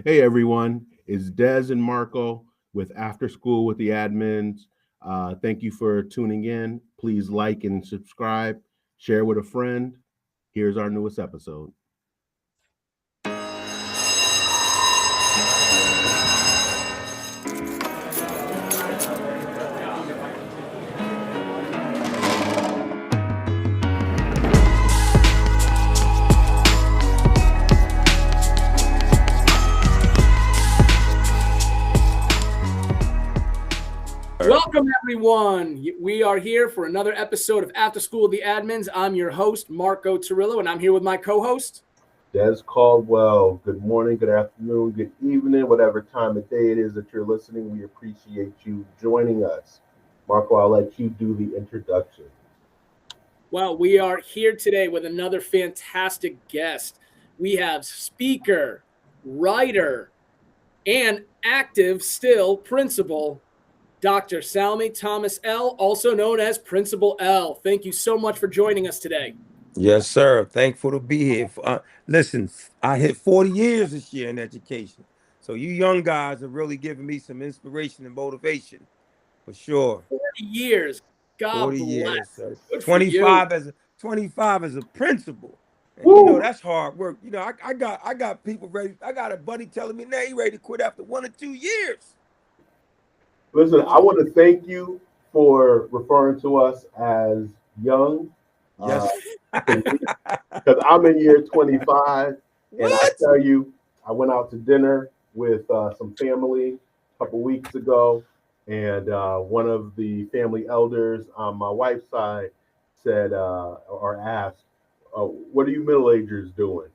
Hey everyone, it's Dez and Marco with After School with the Admins. Thank you for tuning in. Please like and subscribe, share with a friend. Here's our newest episode. Welcome, everyone. We are here for another episode of After School with the Admins. I'm your host, Marco Torillo, and I'm here with my co-host. Des Caldwell, good morning, good afternoon, good evening, whatever time of day it is that you're listening. We appreciate you joining us. Marco, I'll let you do the introduction. Well, we are here today with another fantastic guest. We have speaker, writer, and active still principal, Dr. Salome Thomas-El, also known as Principal L. Thank you so much for joining us today. Yes, sir. Thankful to be here. Listen, I hit 40 years this year in education. So you young guys are really giving me some inspiration and motivation for sure. 40 years. God 40 bless. years, sir. Good for you. 25 as a principal. And Woo! that's hard work. I got people ready. I got a buddy telling me now he ready to quit after 1 or 2 years. Listen, I want to thank you for referring to us as young. Uh, Yes. because I'm in year 25, and I What? tell you, I went out to dinner with some family a couple weeks ago, and one of the family elders on my wife's side said or asked, "What are you middle agers doing?"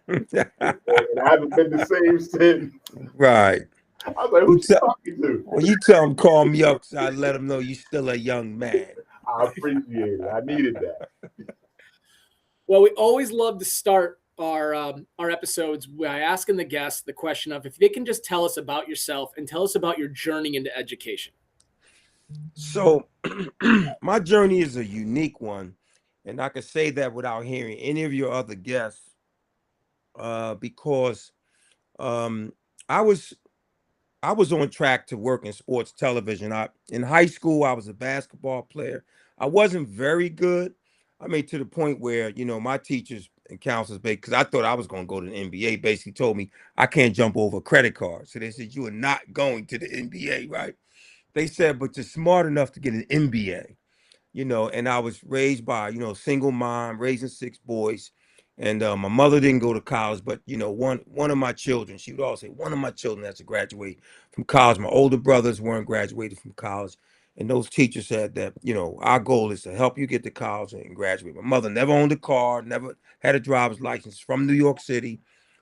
And I haven't been the same since. Right. I was like, You "Who's she tell talking to?" Well, you tell him call me up so I let him know you still a young man. I appreciate it. I needed that. Well, we always love to start our episodes by asking the guests the question of if they can just tell us about yourself and tell us about your journey into education. So my journey is a unique one, and I can say that without hearing any of your other guests, because um, I was I was on track to work in sports television. In high school I was a basketball player. I wasn't very good. I mean, to the point where my teachers and counselors, because I thought I was going to go to the NBA, basically told me I can't jump over a credit card. So they said you are not going to the NBA, right? They said, but you're smart enough to get an MBA, and I was raised by, single mom, raising six boys. And my mother didn't go to college, but one of my children, she would always say, one of my children has to graduate from college. My older brothers weren't graduated from college. And those teachers said that, our goal is to help you get to college and graduate. My mother never owned a car, never had a driver's license, from New York City,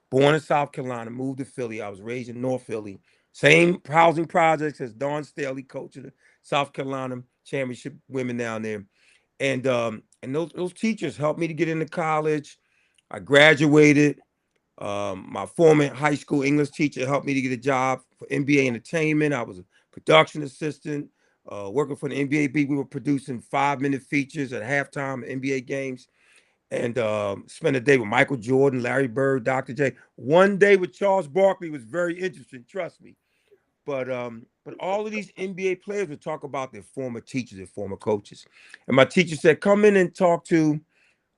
born in South Carolina, moved to Philly. I was raised in North Philly. Same housing projects as Dawn Staley, coach of the South Carolina championship women down there. And those teachers helped me to get into college. I graduated. My former high school English teacher helped me to get a job for NBA Entertainment. I was a production assistant, working for the NBA beat. We were producing 5-minute features at halftime of NBA games, and spent a day with Michael Jordan, Larry Bird, Dr. J. One day with Charles Barkley was very interesting, trust me. But all of these NBA players would talk about their former teachers, their former coaches. And my teacher said, come in and talk to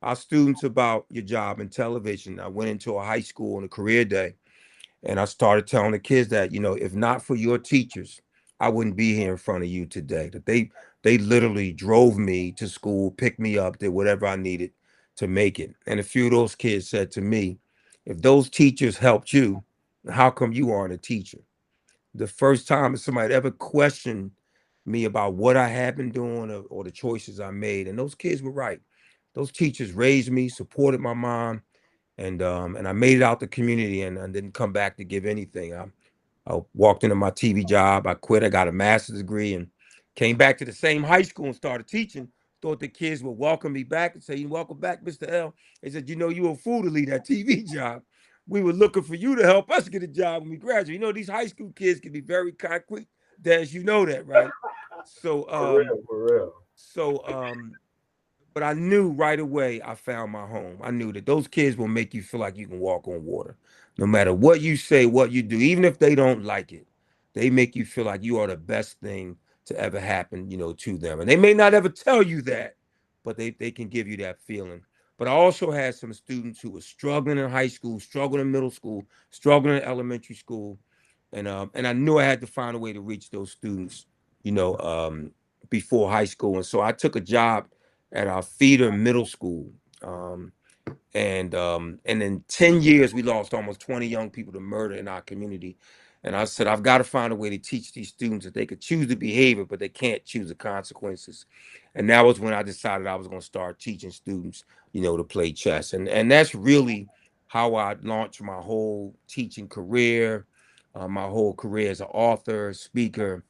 our students about your job in television. I went into a high school on a career day, and I started telling the kids that, if not for your teachers, I wouldn't be here in front of you today. That they literally drove me to school, picked me up, did whatever I needed to make it. And a few of those kids said to me, if those teachers helped you, how come you aren't a teacher? The first time somebody ever questioned me about what I had been doing, or the choices I made. And those kids were right. Those teachers raised me, supported my mom, and I made it out the community, and I didn't come back to give anything. I walked into my TV job. I quit. I got a master's degree and came back to the same high school and started teaching. Thought the kids would welcome me back and say, welcome back, Mr. L. They said, you were a fool to leave that TV job. We were looking for you to help us get a job when we graduate. These high school kids can be very concrete. Des, you know that, right? So, For real, for real. so, but I knew right away I found my home. I knew that those kids will make you feel like you can walk on water. No matter what you say, what you do, even if they don't like it, they make you feel like you are the best thing to ever happen, to them. And they may not ever tell you that, but they can give you that feeling. But I also had some students who were struggling in high school, struggling in middle school, struggling in elementary school. And I knew I had to find a way to reach those students, before high school. And so I took a job at our feeder middle school. And in 10 years, we lost almost 20 young people to murder in our community. And I said, I've got to find a way to teach these students that they could choose the behavior, but they can't choose the consequences. And that was when I decided I was going to start teaching students, to play chess. And that's really how I launched my whole teaching career. My whole career as an author, speaker,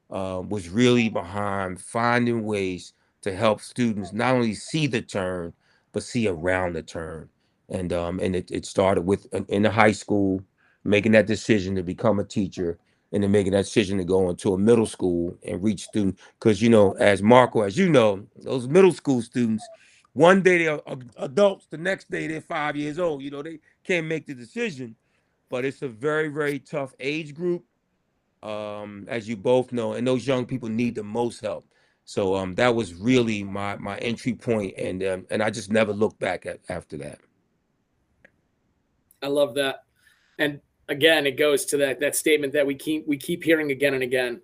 was really behind finding ways to help students not only see the turn, but see around the turn. And it started with in the high school, making that decision to become a teacher, and then making that decision to go into a middle school and reach students. Because as Marco, as you know, those middle school students, one day they're adults, the next day they're 5 years old. They can't make the decision, but it's a very, very tough age group, as you both know, and those young people need the most help. So that was really my entry point, and I just never looked back after that. I love that. And again, it goes to that statement that we keep hearing again and again.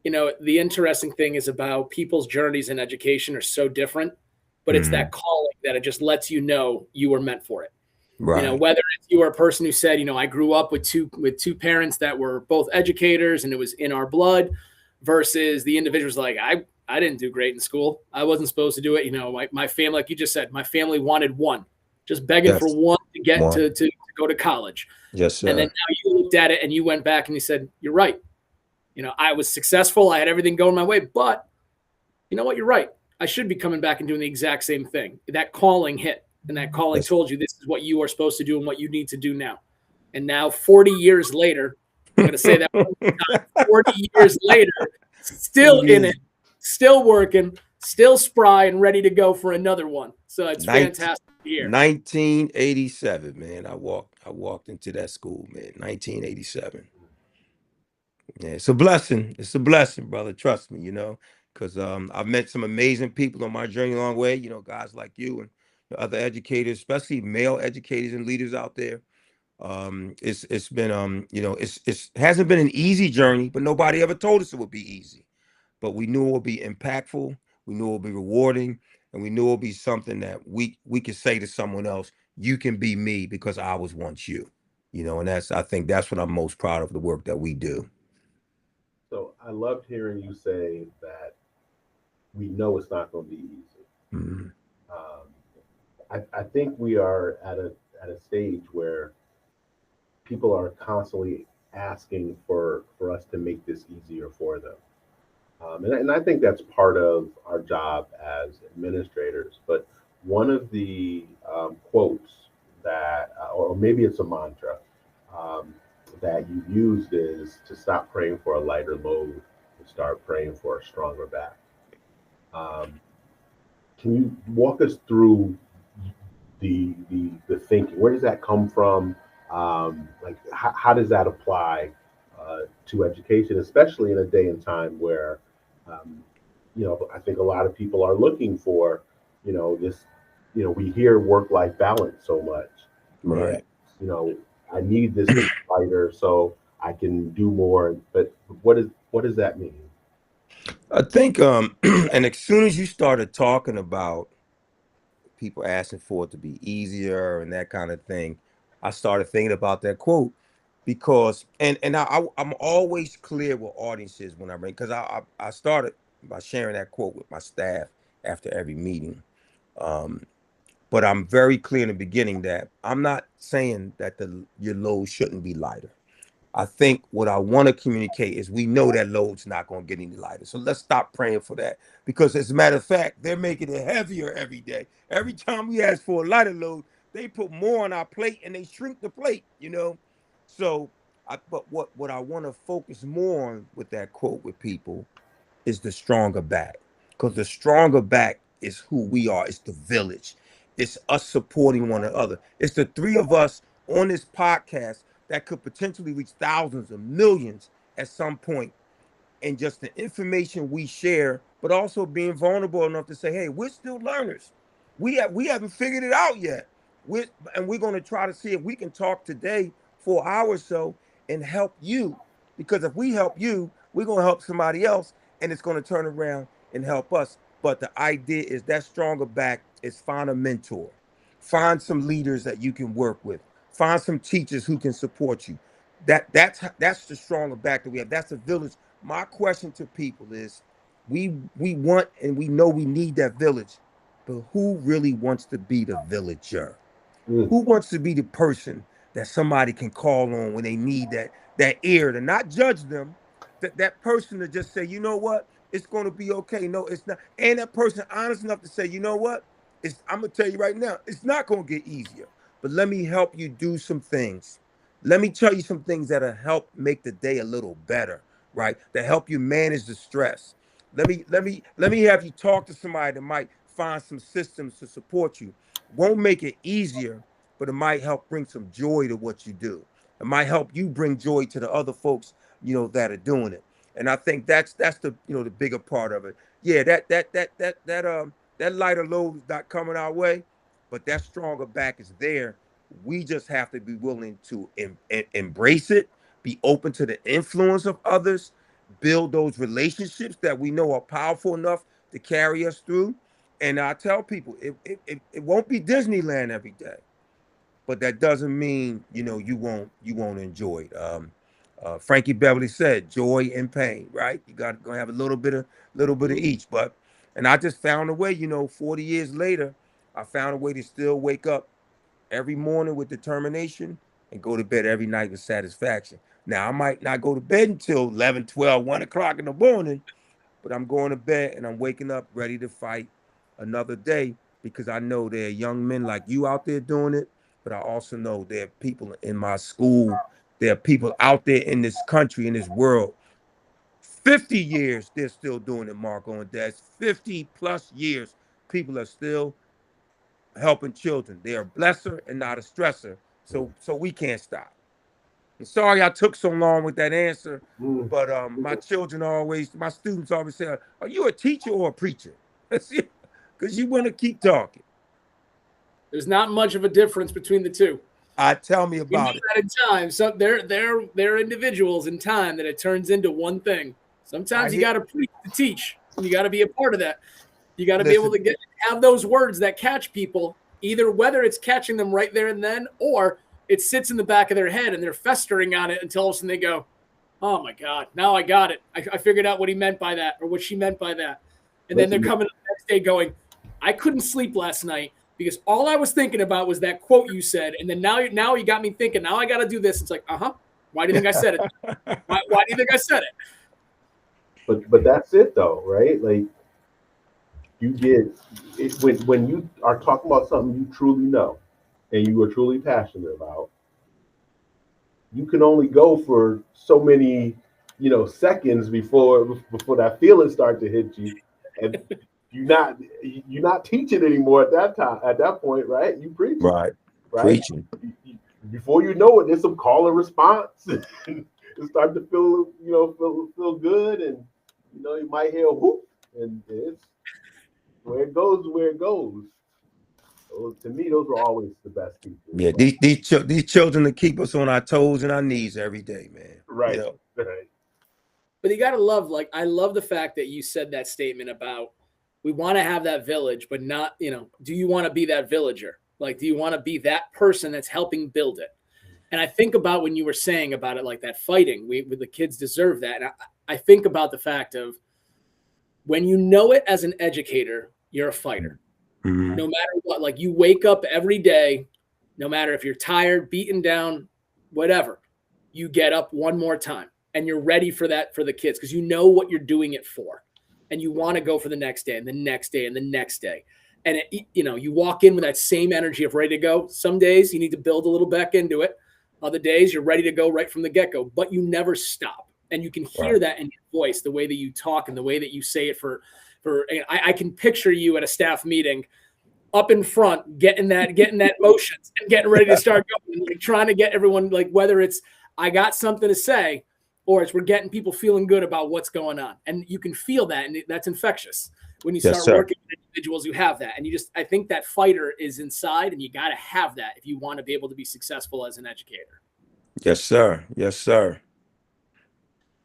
The interesting thing is about people's journeys in education are so different, but it's that calling that it just lets you know you were meant for it. Right. Whether it's you are a person who said, I grew up with two parents that were both educators and it was in our blood, versus the individual's like, I didn't do great in school. I wasn't supposed to do it. My family, like you just said, my family wanted one, just begging for one to get to go to college. Yes, sir. And then now you looked at it and you went back and you said, you're right. I was successful. I had everything going my way, but you know what? You're right. I should be coming back and doing the exact same thing. That calling hit, and that calling told you this is what you are supposed to do and what you need to do now. And now 40 years later, I'm going to say that 40 years later, still in it, still working, still spry and ready to go for another one. So it's fantastic to hear. 1987, man. I walked into that school, man. 1987. Yeah, it's a blessing. It's a blessing, brother. Trust me, because I've met some amazing people on my journey along the way. Guys like you and other educators, especially male educators and leaders out there. It's been it hasn't been an easy journey, but nobody ever told us it would be easy. But we knew it would be impactful. We knew it would be rewarding, and we knew it would be something that we could say to someone else, "You can be me because I was once you." And I think that's what I'm most proud of, the work that we do. So I loved hearing you say that we know it's not going to be easy. Mm-hmm. I think we are at a stage where people are constantly asking for us to make this easier for them. And I think that's part of our job as administrators. But one of the quotes that, or maybe it's a mantra, that you used is to stop praying for a lighter load and start praying for a stronger back. Can you walk us through the thinking? Where does that come from? How does that apply to education, especially in a day and time where, I think a lot of people are looking for, this, we hear work-life balance so much. Right. And, I need this lighter so I can do more. But what does that mean? I think, and as soon as you started talking about people asking for it to be easier and that kind of thing, I started thinking about that quote because, and I'm always clear with audiences when I bring, because I started by sharing that quote with my staff after every meeting. But I'm very clear in the beginning that I'm not saying that your load shouldn't be lighter. I think what I want to communicate is we know that load's not going to get any lighter. So let's stop praying for that. Because as a matter of fact, they're making it heavier every day. Every time we ask for a lighter load, they put more on our plate and they shrink the plate, So, but what I want to focus more on with that quote with people is the stronger back. Because the stronger back is who we are. It's the village. It's us supporting one another. It's the three of us on this podcast that could potentially reach thousands of millions at some point. And just the information we share, but also being vulnerable enough to say, hey, we're still learners. We haven't figured it out yet. We're going to try to see if we can talk today for an hour or so and help you. Because if we help you, we're going to help somebody else, and it's going to turn around and help us. But the idea is that stronger back is find a mentor, find some leaders that you can work with, find some teachers who can support you. That's the stronger back that we have. That's a village. My question to people is, we want and we know we need that village, but who really wants to be the villager? Who wants to be the person that somebody can call on when they need that ear to not judge them, that person to just say, you know what, it's going to be okay. No, it's not. And that person honest enough to say, you know what, I'm gonna tell you right now, it's not going to get easier, but let me help you do some things. Let me tell you some things that'll help make the day a little better, right? To help you manage the stress. Let me have you talk to somebody that might find some systems to support you. Won't make it easier, but it might help bring some joy to what you do. It might help you bring joy to the other folks, that are doing it. And I think that's the the bigger part of it. Yeah, that lighter load is not coming our way, but that stronger back is there. We just have to be willing to embrace it, be open to the influence of others, build those relationships that we know are powerful enough to carry us through. And I tell people, it won't be Disneyland every day, but that doesn't mean you won't enjoy it. Frankie Beverly said, "Joy and pain." Right? You got to have a little bit of each. And I just found a way. 40 years later, I found a way to still wake up every morning with determination and go to bed every night with satisfaction. Now, I might not go to bed until 11, 12, 1 o'clock in the morning, but I'm going to bed and I'm waking up ready to fight another day, because I know there are young men like you out there doing it, but I also know there are people in my school, there are people out there in this country, in this world. 50 years, they're still doing it, Marco and Des. 50 plus years, people are still helping children. They're a blesser and not a stressor. So we can't stop. And sorry I took so long with that answer, but my students always say, "Are you a teacher or a preacher?" Because you want to keep talking. There's not much of a difference between the two. Tell me about it. At times, so they're individuals in time that it turns into one thing. Sometimes you got to preach to teach. You got to be a part of that. You got to be able to have those words that catch people, either whether it's catching them right there and then, or it sits in the back of their head and they're festering on it until all of a sudden they go, "Oh my God, now I got it. I figured out what he meant by that or what she meant by that." And then they're coming the next day going, "I couldn't sleep last night because all I was thinking about was that quote you said. And then now you got me thinking, now I got to do this." It's like, why do you think I said it? Why do you think I said it? But that's it though, right? Like, you get it when you are talking about something you truly know and you are truly passionate about. You can only go for so many, seconds before that feeling starts to hit you, and you're not teaching anymore at that point, right? You preaching, right? Preaching. Before you know it, there's some call and response. It starts to feel good, and you might hear a whoop, and it's where it goes. So, to me, those were always the best teachers. Yeah, these children that keep us on our toes and our knees every day, man. Right. Right. But you got to love, I love the fact that you said that statement about we want to have that village, but not, do you want to be that villager? Like, do you want to be that person that's helping build it? And I think about when you were saying about it, like that fighting, the kids deserve that. And I think about the fact of when you know it as an educator, you're a fighter. Mm-hmm. No matter what, like you wake up every day, no matter if you're tired, beaten down, whatever, you get up one more time and you're ready for that for the kids because you know what you're doing it for. And you want to go for the next day and the next day and the next day. And, you walk in with that same energy of ready to go. Some days you need to build a little back into it. Other days you're ready to go right from the get-go, but you never stop. And you can hear that in your voice, the way that you talk and the way that you say it I can picture you at a staff meeting up in front, getting that motions and getting ready to start going, like trying to get everyone, like whether it's I got something to say or it's we're getting people feeling good about what's going on. And you can feel that, and that's infectious when you Yes, start sir. working with individuals who have that. And I think that fighter is inside, and you got to have that if you want to be able to be successful as an educator. Yes, sir. Yes, sir.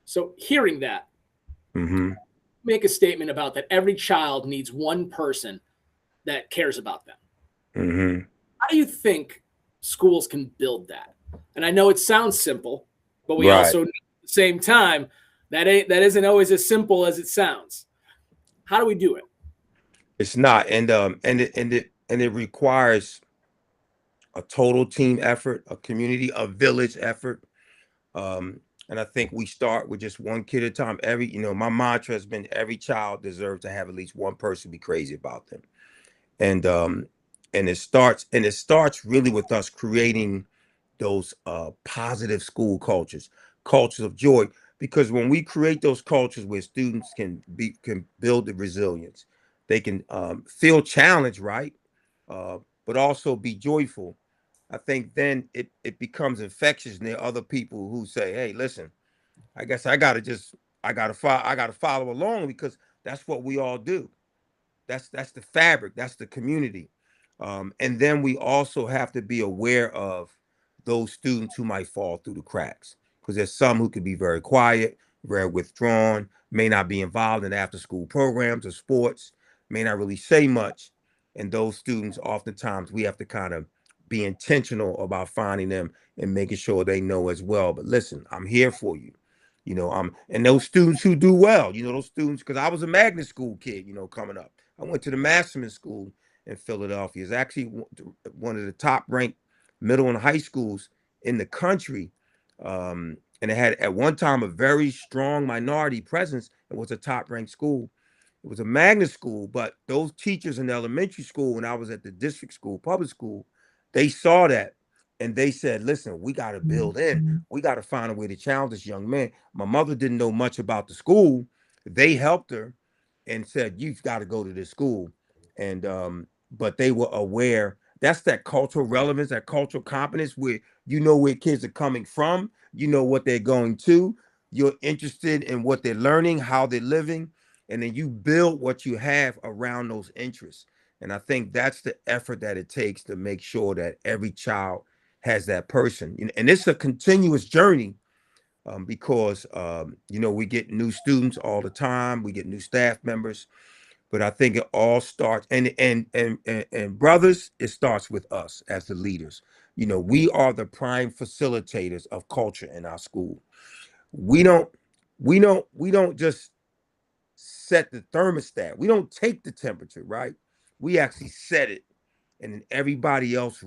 So hearing that, Mm-hmm. make a statement about that. Every child needs one person that cares about them. Mm-hmm. How do you think schools can build that? And I know it sounds simple, but we Right. also know at the same time that isn't always as simple as it sounds. How do we do it? It's not, and it requires a total team effort, a community, a village effort. And I think we start with just one kid at a time. My mantra has been every child deserves to have at least one person be crazy about them. And it starts really with us creating those positive school cultures of joy. Because when we create those cultures where students can build the resilience, they can feel challenged, right? But also be joyful. I think then it becomes infectious, and there are other people who say, "Hey, listen, I guess I gotta follow along because that's what we all do. That's the fabric, that's the community." And then we also have to be aware of those students who might fall through the cracks, because there's some who could be very quiet, very withdrawn, may not be involved in after school programs or sports, may not really say much. And those students, oftentimes, we have to kind of be intentional about finding them and making sure they know as well. But listen, I'm here for you. And those students who do well, those students, because I was a magnet school kid, coming up. I went to the Masterman School in Philadelphia. It's actually one of the top ranked middle and high schools in the country. And it had at one time a very strong minority presence. It was a top ranked school. It was a magnet school, but those teachers in the elementary school, when I was at the district school, public school, they saw that and they said, listen, we got to build in. We got to find a way to challenge this young man. My mother didn't know much about the school. They helped her and said, you've got to go to this school. And but they were aware. That's that cultural relevance, that cultural competence where you know where kids are coming from, you know what they're going to, you're interested in what they're learning, how they're living, and then you build what you have around those interests. And I think that's the effort that it takes to make sure that every child has that person. And it's a continuous journey, because we get new students all the time, we get new staff members, but I think it all starts and brothers, it starts with us as the leaders. We are the prime facilitators of culture in our school. We don't just set the thermostat. We don't take the temperature, right? We actually set it, and then everybody else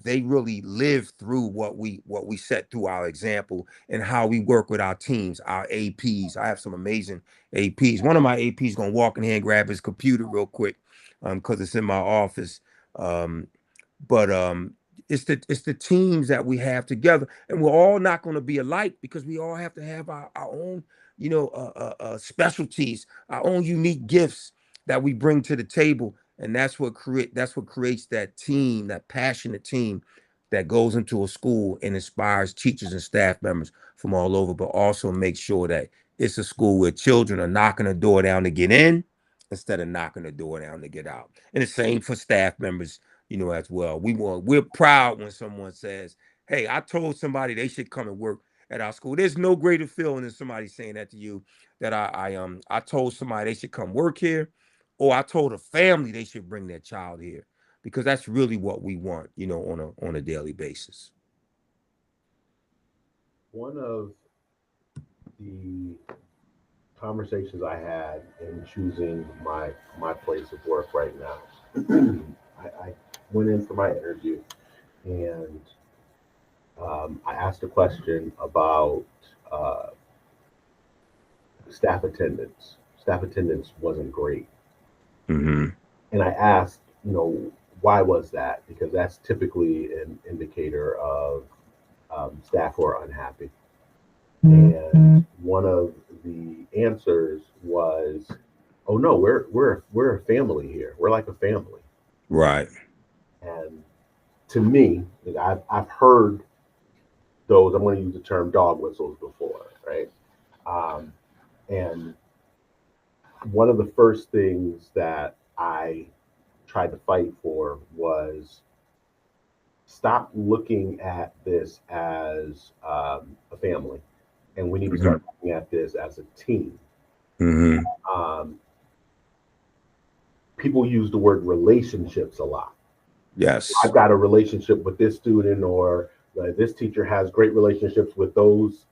they really live through what we set through our example and how we work with our teams, our APs. I have some amazing APs. One of my APs gonna walk in here and grab his computer real quick, because it's in my office. But it's the teams that we have together, and we're all not going to be alike because we all have to have our own specialties, our own unique gifts that we bring to the table, and that's what creates that team, that passionate team that goes into a school and inspires teachers and staff members from all over, but also make sure that it's a school where children are knocking the door down to get in instead of knocking the door down to get out. And the same for staff members, as well. We're proud when someone says, hey, I told somebody they should come and work at our school. There's no greater feeling than somebody saying that to you, that I told somebody they should come work here, or I told a family they should bring their child here, because that's really what we want, on a daily basis. One of the conversations I had in choosing my place of work right now, I went in for my interview, and I asked a question about uh, staff attendance. Staff attendance wasn't great, Mm-hmm. and I asked, why was that? Because that's typically an indicator of staff who are unhappy. And one of the answers was, "Oh no, we're a family here. We're like a family." Right. And to me, I've heard those, I'm going to use the term dog whistles before, right? Um, and one of the first things that I tried to fight for was stop looking at this as a family, and we need to Mm-hmm. start looking at this as a team. Mm-hmm. Um, People use the word relationships a lot. I've Yes. got a relationship with this student, or this teacher has great relationships with those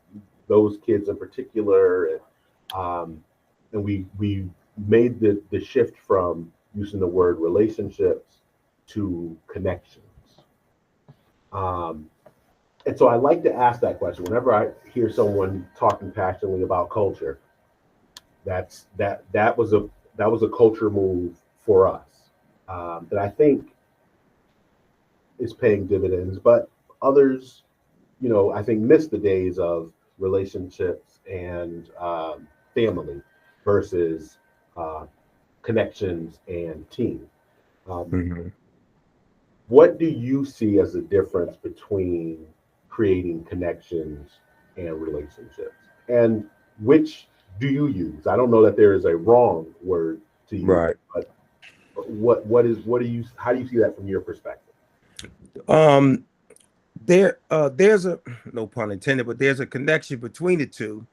kids in particular, um, and we made the shift from using the word relationships to connections. Um, and so I like to ask that question whenever I hear someone talking passionately about culture. That was a culture move for us, that I think is paying dividends, but others, I think miss the days of relationships and family versus uh, connections and team. Um, Mm-hmm. what do you see as the difference between creating connections and relationships? And which do you use? I don't know that there is a wrong word to use, Right. but what do you how do you see that from your perspective? Um, there's a no pun intended, but there's a connection between the two.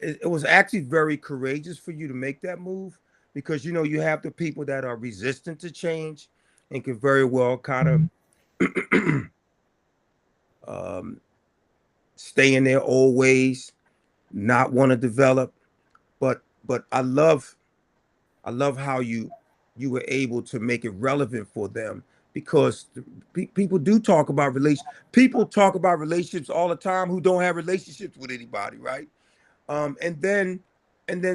It was actually very courageous for you to make that move because you have the people that are resistant to change and can very well kind of um, stay in their old ways, not want to develop. But I love how you were able to make it relevant for them because people do talk about people talk about relationships all the time who don't have relationships with anybody, right? And then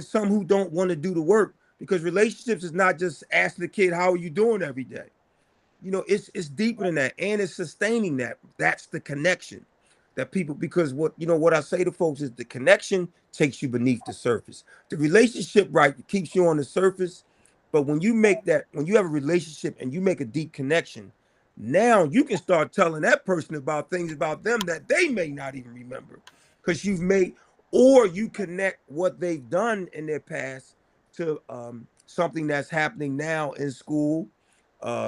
some who don't want to do the work because relationships is not just asking the kid how are you doing every day. It's deeper than that, and it's sustaining that. That's the connection that people, because what I say to folks is the connection takes you beneath the surface. The relationship, right, keeps you on the surface, but when you have a relationship and you make a deep connection, now you can start telling that person about things about them that they may not even remember, because or you connect what they've done in their past to something that's happening now in school.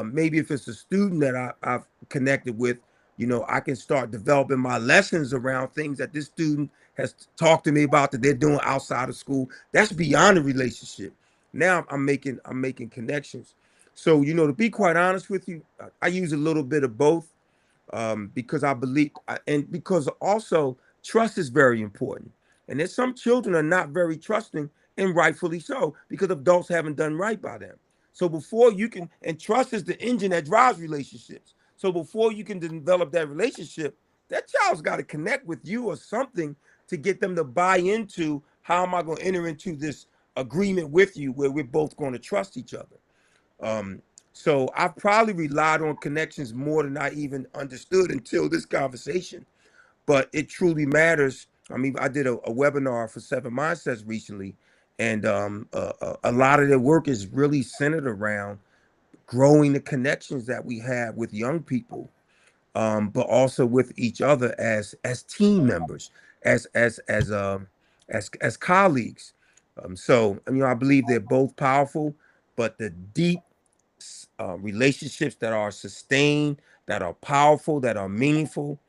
Maybe if it's a student that I've connected with, I can start developing my lessons around things that this student has talked to me about that they're doing outside of school. That's beyond a relationship. Now I'm making connections. So, to be quite honest with you, I use a little bit of both, because I believe, and because also trust is very important. And there's some children are not very trusting, and rightfully so, because adults haven't done right by them. So before you can, and trust is the engine that drives relationships. So before you can develop that relationship, that child's got to connect with you or something to get them to buy into how am I going to enter into this agreement with you where we're both going to trust each other. Um, so I've probably relied on connections more than I even understood until this conversation. But it truly matters. I mean, I did a webinar for Seven Mindsets recently, and a lot of their work is really centered around growing the connections that we have with young people, but also with each other as team members, as colleagues. So I believe they're both powerful, but the deep relationships that are sustained, that are powerful, that are meaningful,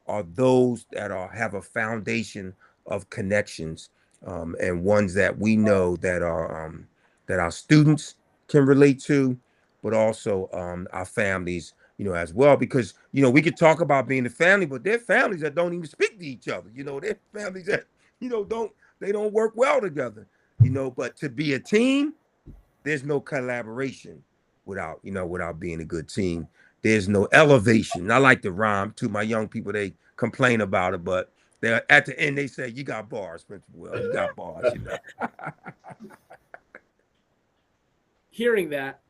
are those that have a foundation of connections, and ones that we know that our students can relate to, but also our families, as well. Because we could talk about being a family, but they're families that don't even speak to each other. They're families that don't work well together. But to be a team, there's no collaboration without being a good team. There's no elevation. I like to rhyme to my young people. They complain about it, but they at the end they say, "You got bars, Principal Well. You got bars." Hearing that,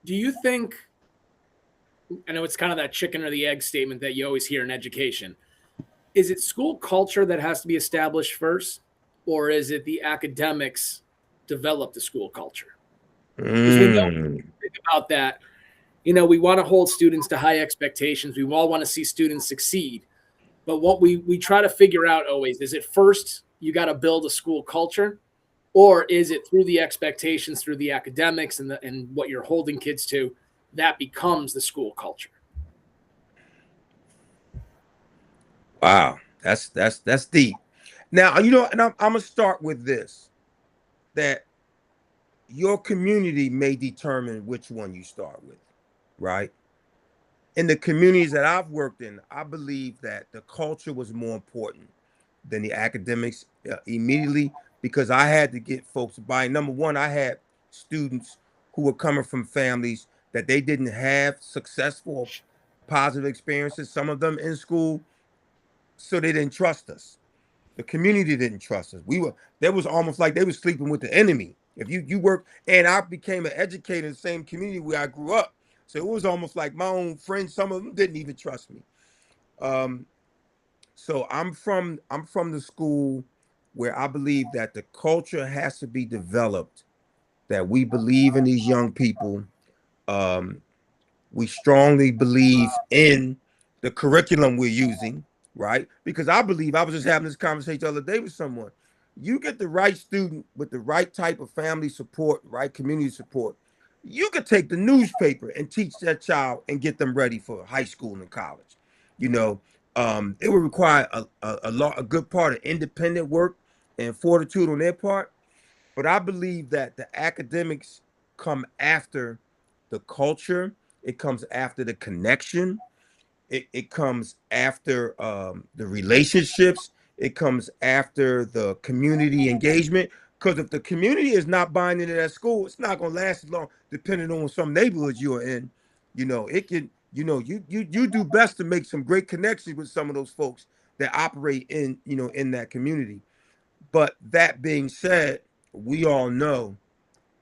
do you think, I know it's kind of that chicken or the egg statement that you always hear in education. Is it school culture that has to be established first, or is it the academics develop the school culture? Because we know, Mm, think about that. we want to hold students to high expectations. We all want to see students succeed. But what we try to figure out always is, it first you got to build a school culture, or is it through the expectations, through the academics and what you're holding kids to, that becomes the school culture? Wow, that's deep. Now, and I'm gonna start with this, that your community may determine which one you start with, right? In the communities that I've worked in, I believe that the culture was more important than the academics immediately, because I had to get folks by. Number one, I had students who were coming from families that they didn't have successful, positive experiences, some of them in school, so they didn't trust us. The community didn't trust us. There was almost like they were sleeping with the enemy. If you work, and I became an educator in the same community where I grew up. So it was almost like my own friends, some of them didn't even trust me. So I'm from the school where I believe that the culture has to be developed, that we believe in these young people. Um, we strongly believe in the curriculum we're using, right? Because I was just having this conversation the other day with someone. You get the right student with the right type of family support, right community support, you could take the newspaper and teach that child and get them ready for high school and college. You know, it would require a good part of independent work and fortitude on their part. But I believe that the academics come after the culture. It comes after the connection. It comes after the relationships. It comes after the community engagement. Because if the community is not buying into that school, it's not going to last as long. Depending on some neighborhoods you're in, it can. You do best to make some great connections with some of those folks that operate in that community. But that being said, we all know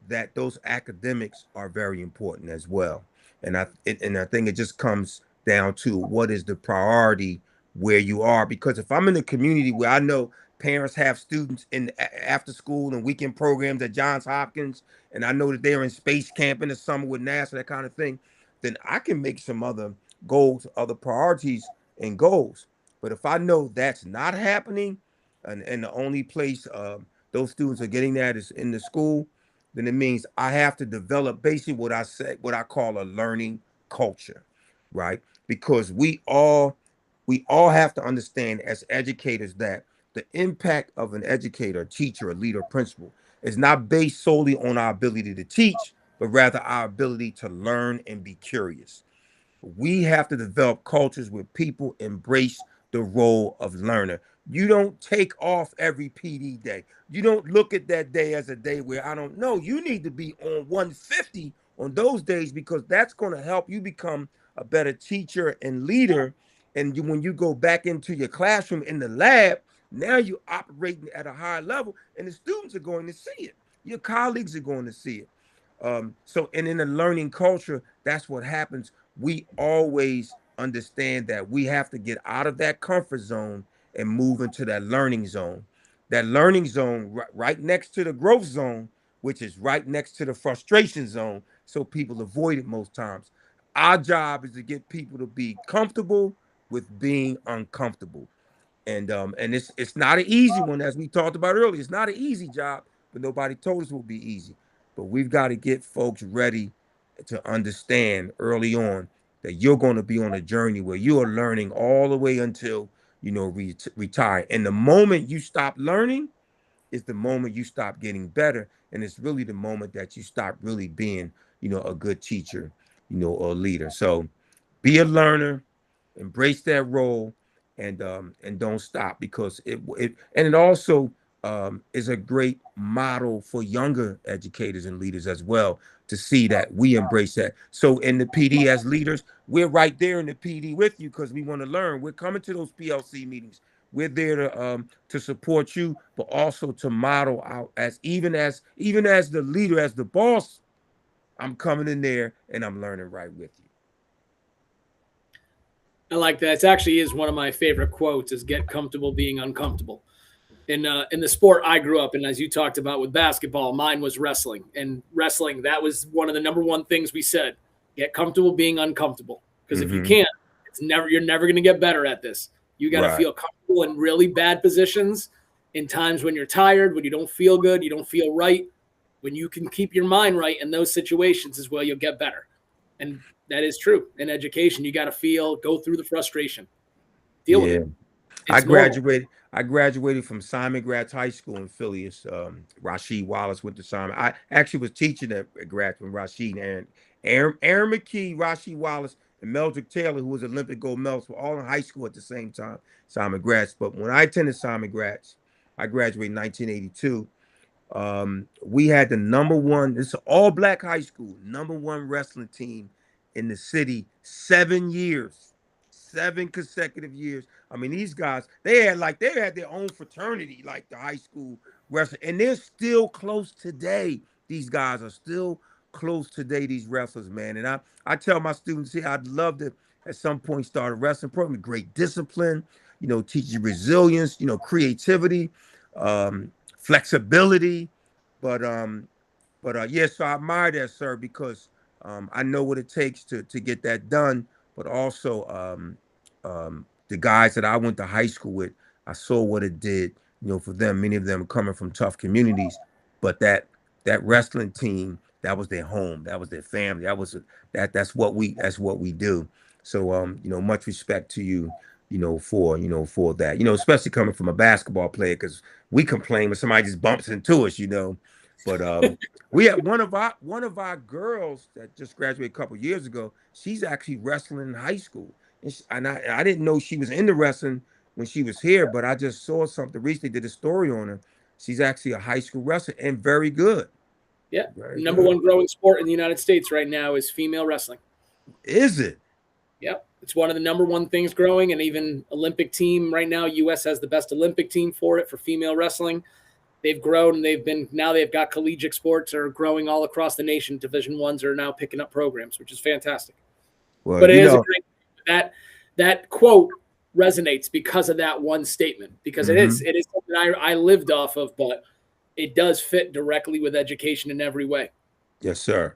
that those academics are very important as well. And I think it just comes down to what is the priority where you are. Because if I'm in a community where I know parents have students in after school and weekend programs at Johns Hopkins, and I know that they're in space camp in the summer with NASA, that kind of thing, then I can make some other goals, other priorities and goals. But if I know that's not happening, and the only place those students are getting that is in the school, then it means I have to develop basically what I call a learning culture, right? Because we all have to understand as educators that the impact of an educator, a teacher, a leader, a principal is not based solely on our ability to teach, but rather our ability to learn and be curious. We have to develop cultures where people embrace the role of learner. You don't take off every PD day. You don't look at that day as a day where I don't know. You need to be on 150 on those days, because that's going to help you become a better teacher and leader. And when you go back into your classroom in the lab, now you're operating at a higher level, and the students are going to see it. Your colleagues are going to see it. So, and in a learning culture, that's what happens. We always understand that we have to get out of that comfort zone and move into that learning zone. That learning zone right next to the growth zone, which is right next to the frustration zone. So people avoid it most times. Our job is to get people to be comfortable with being uncomfortable. And it's not an easy one, as we talked about earlier. It's not an easy job, but nobody told us it would be easy. But we've got to get folks ready to understand early on that you're going to be on a journey where you are learning all the way until retire. And the moment you stop learning is the moment you stop getting better, and it's really the moment that you stop really being a good teacher, or a leader. So be a learner, embrace that role, and don't stop, because it also is a great model for younger educators and leaders as well, to see that we embrace that. So in the PD, as leaders, we're right there in the PD with you, because we want to learn. We're coming to those PLC meetings. We're there to support you, but also to model out, as even as the leader, as the boss. I'm coming in there and I'm learning right with you. I like that. It actually is one of my favorite quotes: "Is get comfortable being uncomfortable." In the sport I grew up in, as you talked about with basketball, mine was wrestling. And wrestling, that was one of the number one things we said: Get comfortable being uncomfortable. Because if you Mm-hmm. can't, you're never going to get better at this. You got to Right. feel comfortable in really bad positions, in times when you're tired, when you don't feel good, you don't feel right. When you can keep your mind right in those situations is where you'll get better. And that is true. In education, you got to go through the frustration, deal with Yeah. it. It's normal. I graduated from Simon Gratz High School in Philly. It's, Rasheed Wallace went to Simon. I actually was teaching at Gratz when Rasheed and Aaron McKee, Rasheed Wallace, and Meldrick Taylor, who was Olympic gold medalist, were all in high school at the same time, Simon Gratz. But when I attended Simon Gratz, I graduated in 1982. We had the number one, it's an all-black high school, number one wrestling team in the city, 7 years, 7 consecutive years. I mean, these guys, they had their own fraternity, like the high school wrestling, and they're still close today. These guys are still close today, these wrestlers, man. And I tell my students here, I'd love to at some point start a wrestling program, great discipline, teach you resilience, creativity, flexibility. But yeah, so I admire that, sir, because I know what it takes to get that done. But also, the guys that I went to high school with, I saw what it did, for them. Many of them coming from tough communities, but that wrestling team, that was their home, that was their family, that's what we do. So much respect to you, for that, especially coming from a basketball player, because we complain when somebody just bumps into us. But we had one of our girls that just graduated a couple years ago. She's actually wrestling in high school, and I didn't know she was into wrestling when she was here, but I just saw something recently. Did a story on her. She's actually a high school wrestler and very good. Yeah. Very Number good. one growing sport in the United States right now is female wrestling. Is it? Yep. It's one of the number one things growing, and even Olympic team right now, U.S. has the best Olympic team for female wrestling. They've grown. Now they've got collegiate sports are growing all across the nation. Division ones are now picking up programs, which is fantastic. Well, But it is a great that quote resonates because of that one statement, because it is something I lived off of, but it does fit directly with education in every way. Yes, sir.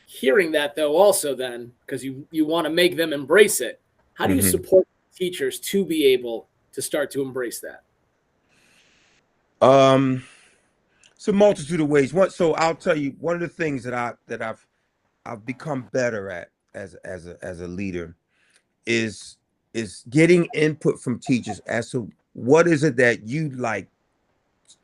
Hearing that though, also then, because you want to make them embrace it, how do you support teachers to be able to start to embrace that? It's a multitude of ways. So I'll tell you one of the things that I've become better at as a leader is getting input from teachers as to what is it that you like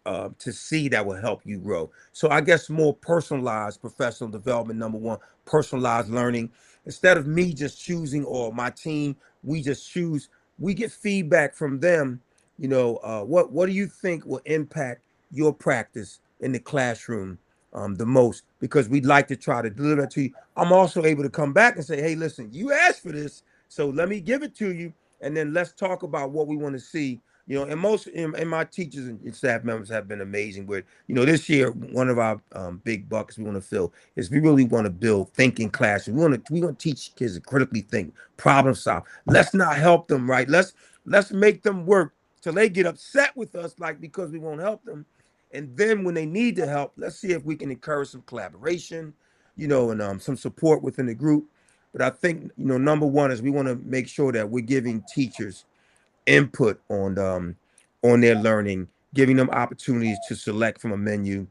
to see that will help you grow. So I guess more personalized professional development, number one, personalized learning. Instead of me just choosing, or my team, we just choose, we get feedback from them. What do you think will impact your practice in the classroom the most? Because we'd like to try to deliver that to you. I'm also able to come back and say, hey, listen, you asked for this, so let me give it to you, and then let's talk about what we want to see. And most and my teachers and staff members have been amazing with, this year, one of our big buckets we want to fill is we really want to build thinking classrooms. We want to teach kids to critically think, problem solve. Let's not help them, right? Let's make them work till they get upset with us, like, because we won't help them. And then when they need the help, let's see if we can encourage some collaboration, and some support within the group. But I think, number one is we want to make sure that we're giving teachers input on their learning, giving them opportunities to select from a menu.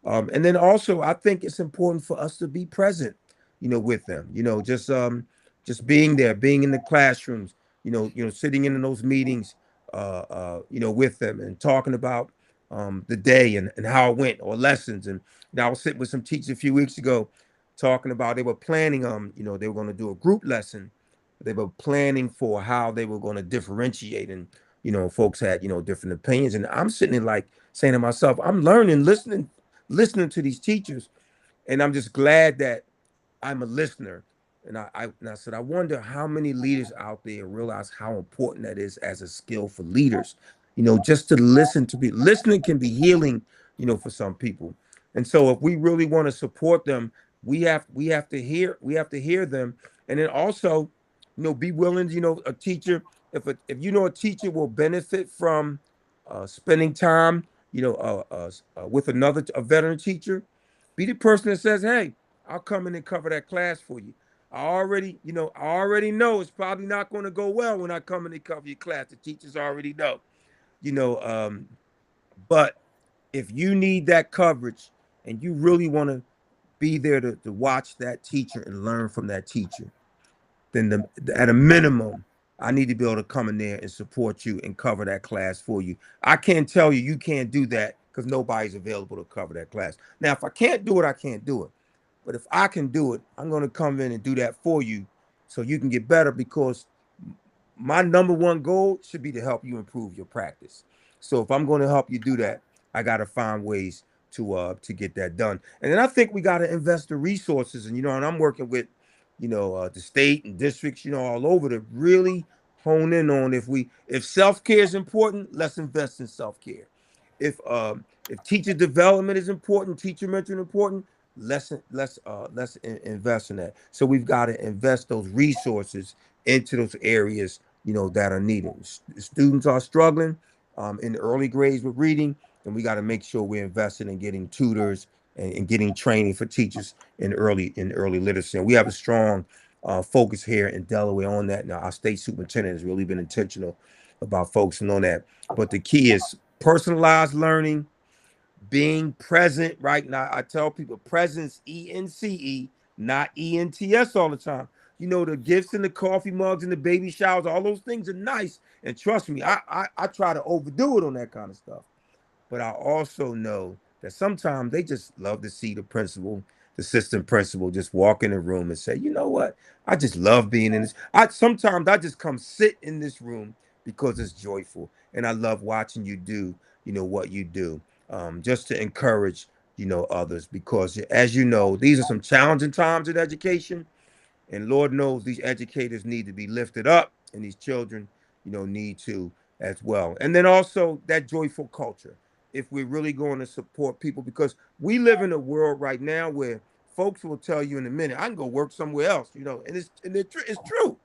And then also I think it's important for us to be present, with them, just being there, being in the classrooms, sitting in those meetings, with them and talking about the day and how it went, or lessons. And I was sitting with some teachers a few weeks ago talking about, they were planning, they were going to do a group lesson. They were planning for how they were going to differentiate, and folks had different opinions, and I'm sitting there like saying to myself, I'm learning, listening to these teachers, and I'm just glad that I'm a listener. And I said, I wonder how many leaders out there realize how important that is as a skill for leaders. Just to listen, to be listening can be healing, for some people. And so if we really want to support them, we have to hear them. And then also, be willing, a teacher, if a teacher will benefit from spending time, with a veteran teacher, be the person that says, hey, I'll come in and cover that class for you. I already know it's probably not going to go well when I come in and cover your class. The teachers already know, you know. But if you need that coverage and you really want to be there to watch that teacher and learn from that teacher, then at a minimum, I need to be able to come in there and support you and cover that class for you. I can't tell you you can't do that because nobody's available to cover that class. Now, if I can't do it, I can't do it. But if I can do it, I'm going to come in and do that for you so you can get better, because my number one goal should be to help you improve your practice. So if I'm going to help you do that, I got to find ways to get that done. And then I think we got to invest the resources. And and I'm working with the state and districts all over to really hone in on, if self-care is important, let's invest in self-care. If teacher development is important, teacher mentoring important, let's invest in that. So we've got to invest those resources into those areas that are needed. Students are struggling in the early grades with reading, and we got to make sure we're investing in getting tutors and getting training for teachers in early literacy. And we have a strong focus here in Delaware on that. Now, our state superintendent has really been intentional about focusing on that. But the key is personalized learning, being present. Right now, I tell people presence, ENCE, not ENTS all the time. The gifts and the coffee mugs and the baby showers, all those things are nice. And trust me, I try to overdo it on that kind of stuff. But I also know that sometimes they just love to see the principal, the assistant principal, just walk in the room and say, you know what? I just love being in this. Sometimes I just come sit in this room because it's joyful. And I love watching you do, what you do. Just to encourage, others, because as you know, these are some challenging times in education. And Lord knows these educators need to be lifted up, and these children, need to as well. And then also that joyful culture. If we're really going to support people, because we live in a world right now where folks will tell you in a minute, I can go work somewhere else, and it's true.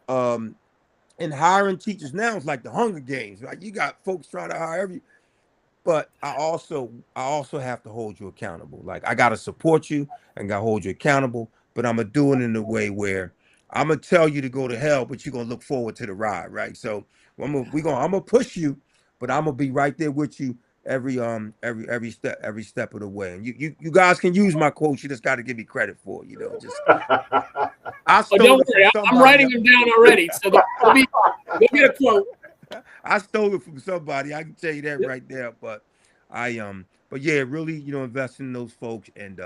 Um, and hiring teachers now is like the Hunger Games. Like you got folks trying to hire but I also have to hold you accountable. Like I gotta support you and gotta hold you accountable, but I'm gonna do it in a way where I'm gonna tell you to go to hell, but you're gonna look forward to the ride, right? So I'm gonna push you, but I'm gonna be right there with you every step of the way. And you guys can use my quotes. You just got to give me credit for it. Just I Oh, stole don't it from worry, I'm somebody. writing them down already. So we'll get a quote. I stole it from somebody. I can tell you that right there. But yeah, really, investing in those folks and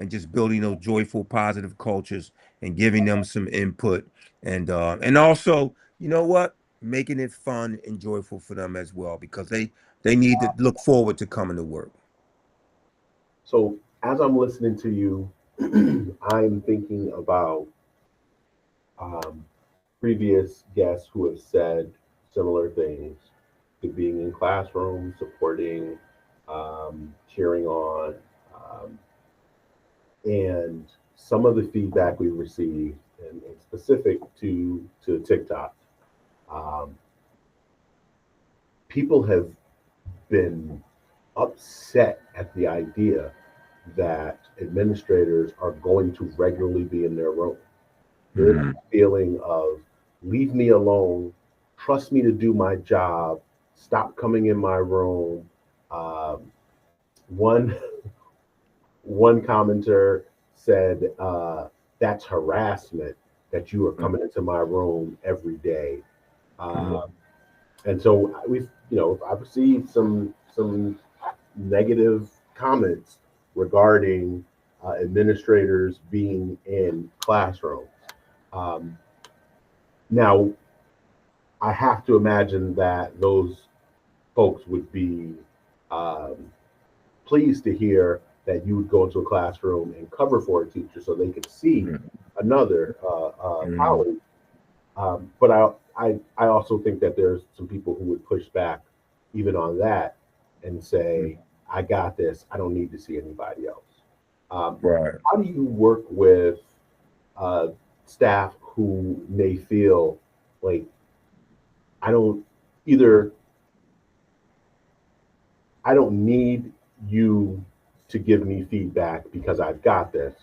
just building those joyful, positive cultures and giving them some input and also, you know what, making it fun and joyful for them as well, because they need to look forward to coming to work. So as I'm listening to you, I'm thinking about um, previous guests who have said similar things to being in classrooms, supporting, cheering on, um, and some of the feedback we received, and specific to TikTok, um, people have been upset at the idea that administrators are going to regularly be in their room. There's a feeling of leave me alone, trust me to do my job, stop coming in my room. Um, one one commenter said that's harassment that you are coming into my room every day. Um, and so I've received some negative comments regarding administrators being in classrooms. Um, Now, I have to imagine that those folks would be um, pleased to hear that you would go into a classroom and cover for a teacher so they could see another colleague. But I also think that there's some people who would push back even on that and say, I got this. I don't need to see anybody else. Right. How do you work with uh, staff who may feel like I don't either I don't need you to give me feedback because I've got this.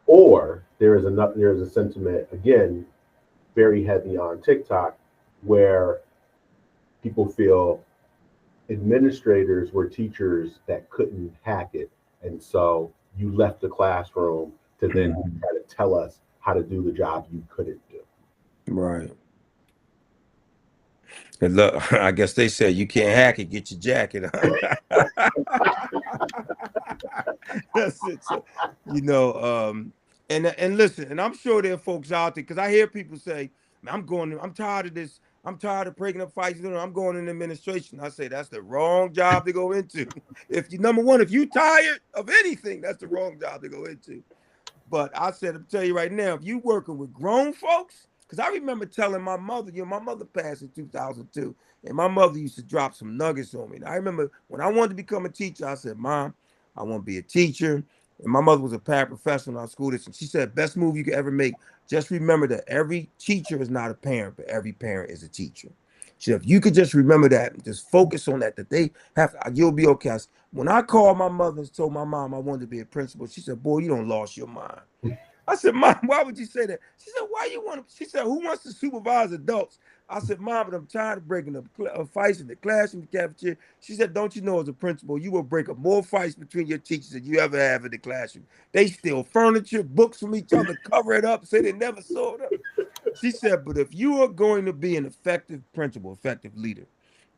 Or there is a sentiment again very heavy on TikTok where people feel administrators were teachers that couldn't hack it, and so you left the classroom to then try to tell us how to do the job you couldn't do. Right. And look, I guess they said you can't hack it, get your jacket on. That's it. So, and listen, and I'm sure there are folks out there because I hear people say, I'm tired of this. I'm tired of breaking up fights. I'm going in administration. I say that's the wrong job to go into. If you number one, if you tired of anything, that's the wrong job to go into. But I said, I'll tell you right now, if you working with grown folks, because I remember telling my mother, my mother passed in 2002, and my mother used to drop some nuggets on me. And I remember when I wanted to become a teacher, I said, Mom, I want to be a teacher. And my mother was a paraprofessional in our school district. She said, best move you could ever make, just remember that every teacher is not a parent, but every parent is a teacher. She said, if you could just remember that and just focus on that they have, you'll be okay. When I called my mother and told my mom I wanted to be a principal, she said, boy, you don't lost your mind. I said, Mom, why would you say that? She said, why you want to? She said, who wants to supervise adults? I said, Mom, but I'm tired of breaking up fights in the classroom, the cafeteria. She said, don't you know as a principal, you will break up more fights between your teachers than you ever have in the classroom. They steal furniture, books from each other, cover it up, say they never saw it up. She said, but if you are going to be an effective principal, effective leader,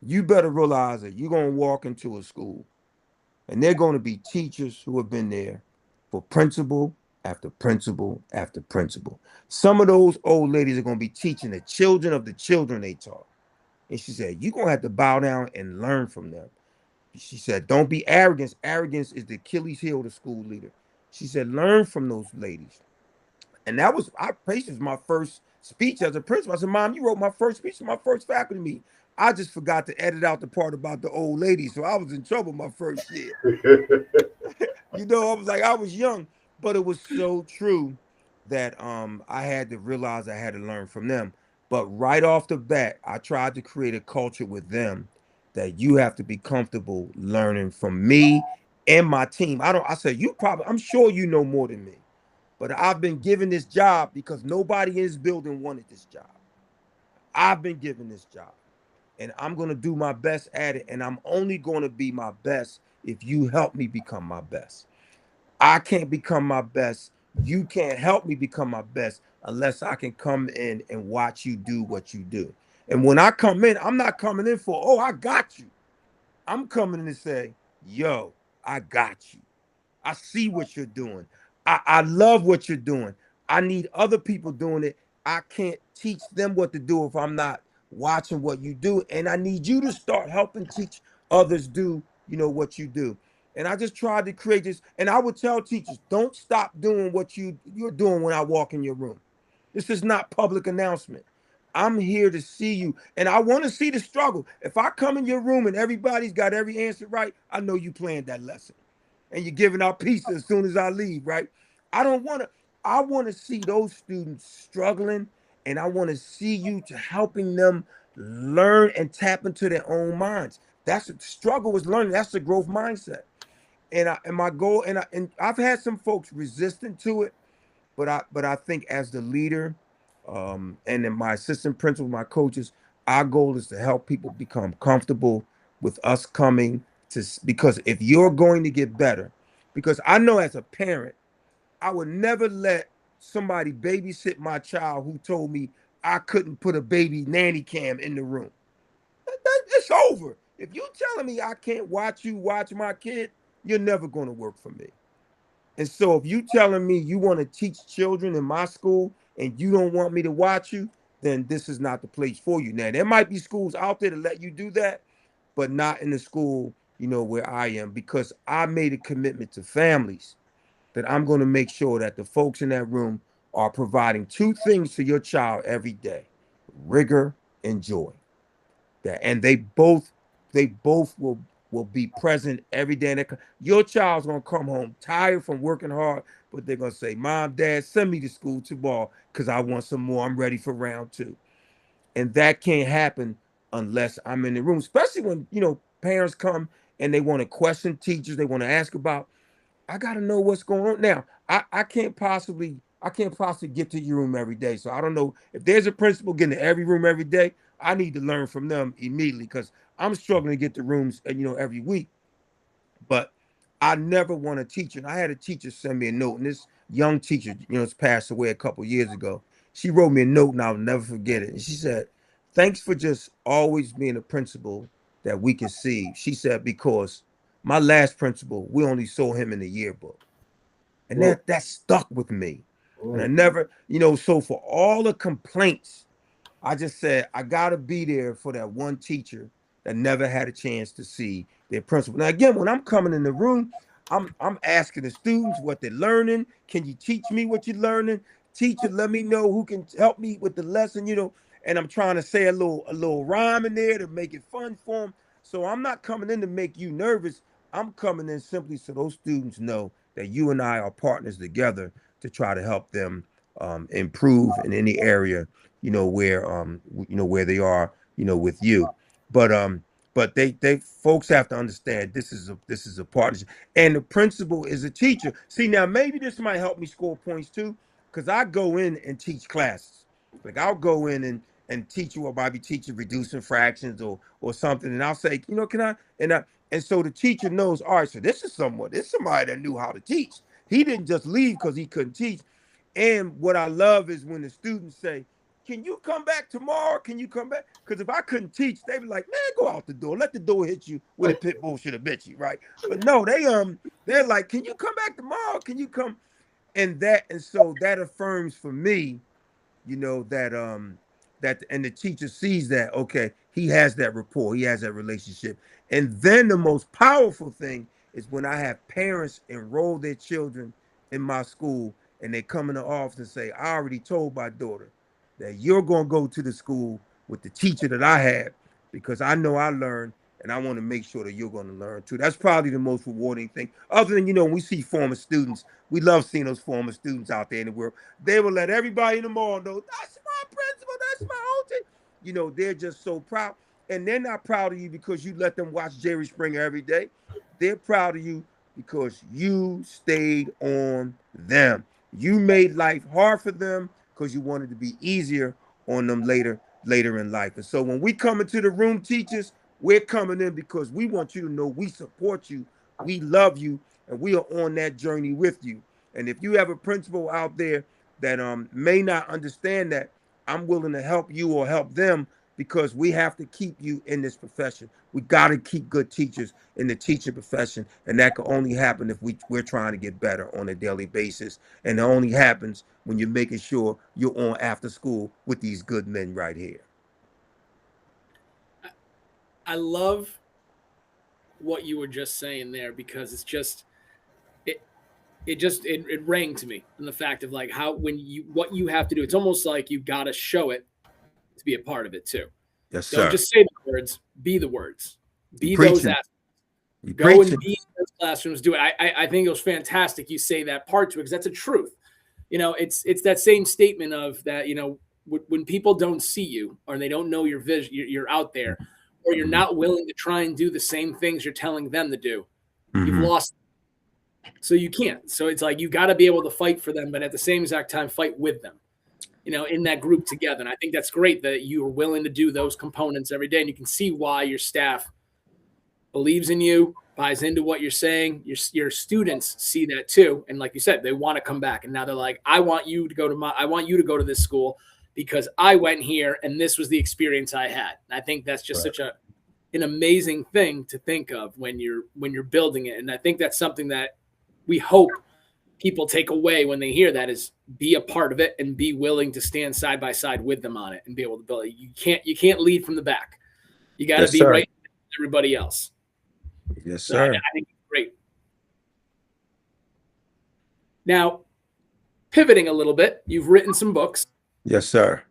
you better realize that you're going to walk into a school and they're going to be teachers who have been there for principal after principal after principal. Some of those old ladies are going to be teaching the children of the children they taught. And she said, you're going to have to bow down and learn from them. She said, don't be arrogant. Arrogance is the Achilles heel of the school leader. She said, learn from those ladies. And that was, I patience my first speech as a principal. I said, Mom, you wrote my first speech to my first faculty meeting. I just forgot to edit out the part about the old lady. So I was in trouble my first year. I was young, but it was so true that I had to realize I had to learn from them. But right off the bat, I tried to create a culture with them that you have to be comfortable learning from me and my team. I said, I'm sure you know more than me, but I've been given this job because nobody in this building wanted this job. I've been given this job and I'm going to do my best at it. And I'm only going to be my best if you help me become my best. I can't become my best. You can't help me become my best unless I can come in and watch you do what you do. And when I come in, I'm not coming in for, oh, I got you. I'm coming in to say, yo, I got you. I see what you're doing. I love what you're doing. I need other people doing it. I can't teach them what to do if I'm not watching what you do. And I need you to start helping teach others do, what you do. And I just tried to create this. And I would tell teachers, don't stop doing what you're doing when I walk in your room. This is not public announcement. I'm here to see you. And I want to see the struggle. If I come in your room and everybody's got every answer right, I know you planned that lesson. And you're giving out pizza as soon as I leave, right? I want to see those students struggling, and I want to see you to helping them learn and tap into their own minds. That's the struggle is learning. That's the growth mindset. And my goal, and I've had some folks resistant to it, but I think as the leader, and then my assistant principal, my coaches, our goal is to help people become comfortable with us coming to, because if you're going to get better, because I know as a parent, I would never let somebody babysit my child who told me I couldn't put a baby nanny cam in the room. It's over. If you telling me I can't watch you watch my kid, you're never going to work for me. And so if you telling me you want to teach children in my school and you don't want me to watch you, then this is not the place for you. Now, there might be schools out there to let you do that, but not in the school, where I am, because I made a commitment to families that I'm going to make sure that the folks in that room are providing two things to your child every day: rigor and joy. And they both will be present every day. Your child's gonna come home tired from working hard, but they're gonna say, Mom, Dad, send me to school tomorrow because I want some more. I'm ready for round two. And that can't happen unless I'm in the room, especially when parents come and they want to question teachers. They want to ask about. I got to know what's going on now. I can't possibly get to your room every day. So I don't know if there's a principal getting to every room every day. I need to learn from them immediately because I'm struggling to get to rooms, every week. But I never want a teacher. And I had a teacher send me a note, and this young teacher, has passed away a couple years ago. She wrote me a note, and I'll never forget it. And she said, "Thanks for just always being a principal that we can see." She said, "Because my last principal, we only saw him in the yearbook." And that stuck with me. And I never, so for all the complaints, I just said, I gotta be there for that one teacher that never had a chance to see their principal. Now, again, when I'm coming in the room, I'm asking the students what they're learning. Can you teach me what you're learning? Teacher, let me know who can help me with the lesson, and I'm trying to say a little rhyme in there to make it fun for them. So I'm not coming in to make you nervous. I'm coming in simply so those students know that you and I are partners together to try to help them improve in any area, where they are, with you. But they folks have to understand this is a partnership, and the principal is a teacher. See, now maybe this might help me score points too, because I go in and teach classes. Like I'll go in and teach you, or maybe teaching reducing fractions or something, and I'll say, can I and so the teacher knows, all right, so this is somebody that knew how to teach. He didn't just leave because he couldn't teach. And what I love is when the students say, "Can you come back tomorrow? Can you come back?" Because if I couldn't teach, they'd be like, "Man, go out the door. Let the door hit you where the pit bull should have bit you," right? But no, they're like, "Can you come back tomorrow? Can you come?" And so that affirms for me, that and the teacher sees that, okay, he has that rapport, he has that relationship. And then the most powerful thing is when I have parents enroll their children in my school, and they come in the office and say, "I already told my daughter that you're going to go to the school with the teacher that I had, because I know I learned, and I want to make sure that you're going to learn too." That's probably the most rewarding thing. Other than, when we see former students, we love seeing those former students out there in the world. They will let everybody in the mall know, "That's my principal, that's my old teacher." They're just so proud. And they're not proud of you because you let them watch Jerry Springer every day. They're proud of you because you stayed on them. You made life hard for them because you wanted to be easier on them later in life. And so when we come into the room, teachers, we're coming in because we want you to know we support you, we love you, and we are on that journey with you. And if you have a principal out there that may not understand that, I'm willing to help you or help them, because we have to keep you in this profession. We got to keep good teachers in the teaching profession, and that can only happen if we're trying to get better on a daily basis. And it only happens when you're making sure you're on after school with these good men right here. I love what you were just saying there, because it's just it rang to me in the fact of like how what you have to do. It's almost like you got to show it to be a part of it too. Yes, sir. Don't just say the words, be the words, be those aspects. Go and be in those classrooms, do it. I think it was fantastic you say that part to it, because that's a truth. It's that same statement of that, when people don't see you, or they don't know your vision, you're out there, or you're not willing to try and do the same things you're telling them to do, you've lost. So you can't. So it's like you got to be able to fight for them, but at the same exact time, fight with them, in that group together. And I think that's great that you are willing to do those components every day. And you can see why your staff believes in you, buys into what you're saying. Your students see that too. And like you said, they want to come back. And now they're like, I want you to go to this school because I went here and this was the experience I had. And I think that's just such an amazing thing to think of when you're building it. And I think that's something that we hope people take away when they hear that, is be a part of it and be willing to stand side by side with them on it and be able to build it. You can't lead from the back. You got to be right with everybody else. Yes, sir. So I think it's great. Now, pivoting a little bit, you've written some books. Yes, sir.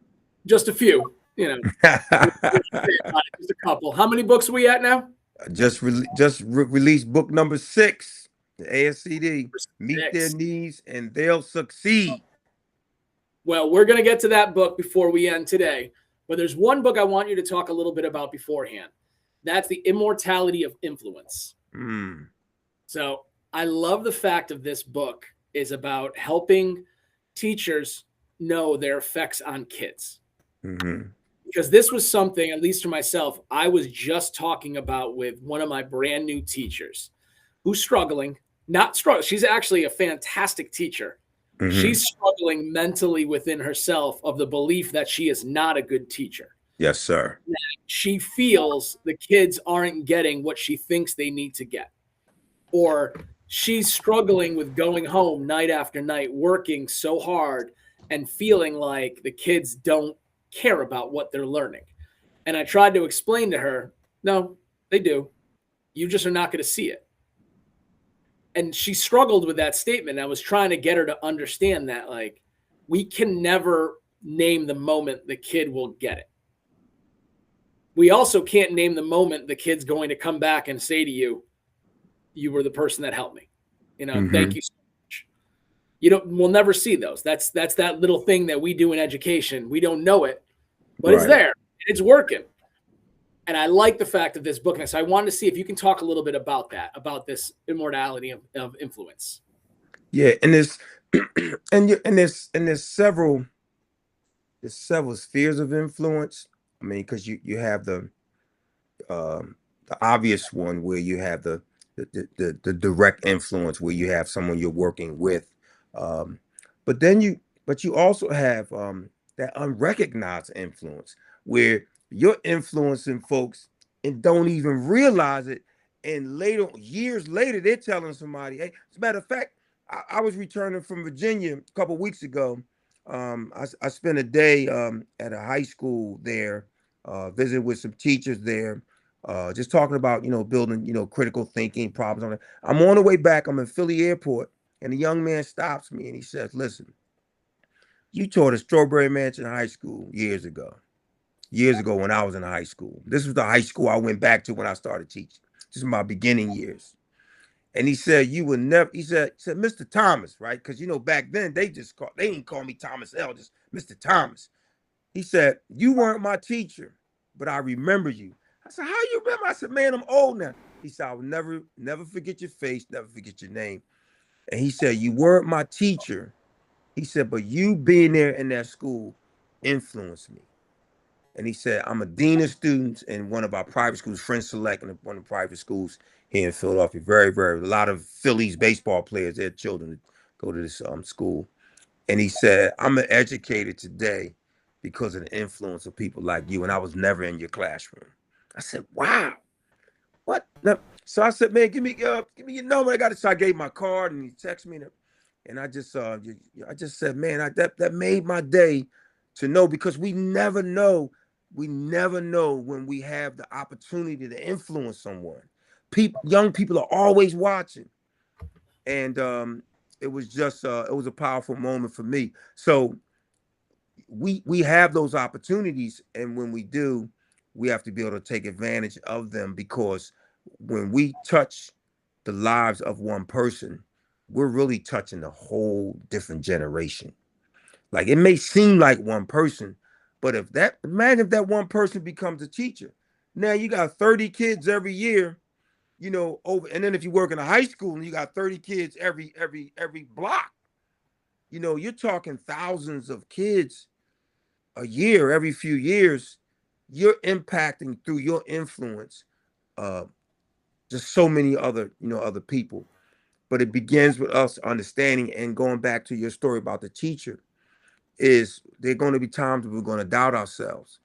Just a few, just a couple. How many books are we at now? Just released book number 6, the ASCD, Meet Their Needs and They'll Succeed. Well, we're going to get to that book before we end today, but there's one book I want you to talk a little bit about beforehand. That's The Immortality of Influence. So I love the fact of this book is about helping teachers know their effects on kids. Because this was something, at least for myself, I was just talking about with one of my brand new teachers who's struggling, not struggling. She's actually a fantastic teacher. She's struggling mentally within herself of the belief that she is not a good teacher. Yes, sir. She feels the kids aren't getting what she thinks they need to get. Or she's struggling with going home night after night, working so hard and feeling like the kids don't care about what they're learning. And I tried to explain to her, no, they do. You just are not going to see it. And she struggled with that statement. I was trying to get her to understand that, like, we can never name the moment the kid will get it. We also can't name the moment the kid's going to come back and say to you, you were the person that helped me. Thank you so much. We'll never see those. That's that little thing that we do in education. We don't know it, but It's there. It's working. And I like the fact of this book. And so I wanted to see if you can talk a little bit about that, about this immortality of influence. Yeah, and there's several spheres of influence. I mean, because you have the obvious one where you have the direct influence where you have someone you're working with, but you also have that unrecognized influence where you're influencing folks and don't even realize it, and years later they're telling somebody. Hey, as a matter of fact, I was returning from Virginia a couple of weeks ago. I spent a day at a high school there, visiting with some teachers there, just talking about building critical thinking problems. I'm on the way back. I'm in Philly Airport, and a young man stops me and he says, "Listen, you taught at Strawberry Mansion High School years ago when I was in high school. This was the high school I went back to when I started teaching. This is my beginning years." And he said, "You would never," he said, "Mr. Thomas," right? Because back then they didn't call me Thomas-El, just Mr. Thomas. He said, "You weren't my teacher, but I remember you." I said, "How you remember?" I said, "Man, I'm old now." He said, "I will never forget your face, never forget your name." And he said, "You weren't my teacher." He said, "But you being there in that school influenced me." And he said, "I'm a dean of students in one of our private schools, Friends Select, in one of the private schools here in Philadelphia. Very, very, a lot of Phillies baseball players, their children go to this school." And he said, "I'm an educator today because of the influence of people like you, and I was never in your classroom." I said, "Wow, what?" So I said, "Man, give me your number. I got it." So I gave my card, and he texted me, and I just said, "Man, that made my day to know," because we never know when we have the opportunity to influence someone. Young people are always watching, and it was a powerful moment for me. So we have those opportunities, and when we do, we have to be able to take advantage of them, because when we touch the lives of one person, we're really touching a whole different generation. Like, it may seem like one person, but imagine if that one person becomes a teacher. Now you got 30 kids every year, and then if you work in a high school and you got 30 kids every block, you're talking thousands of kids a year, every few years. You're impacting through your influence just so many other people. But it begins with us understanding, and going back to your story about the teacher, is there are going to be times we're going to doubt ourselves,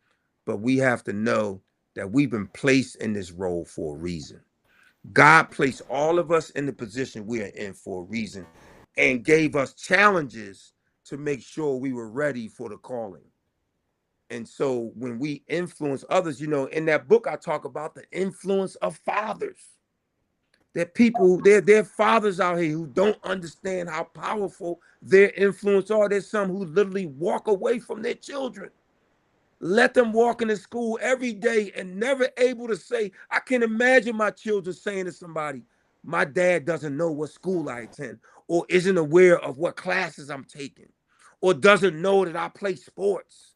but we have to know that we've been placed in this role for a reason. God placed all of us in the position we are in for a reason, and gave us challenges to make sure we were ready for the calling. And so when we influence others, in that book, I talk about the influence of fathers. There are fathers out here who don't understand how powerful their influence are. There's some who literally walk away from their children, let them walk into school every day and never able to say, I can imagine my children saying to somebody, "My dad doesn't know what school I attend, or isn't aware of what classes I'm taking, or doesn't know that I play sports."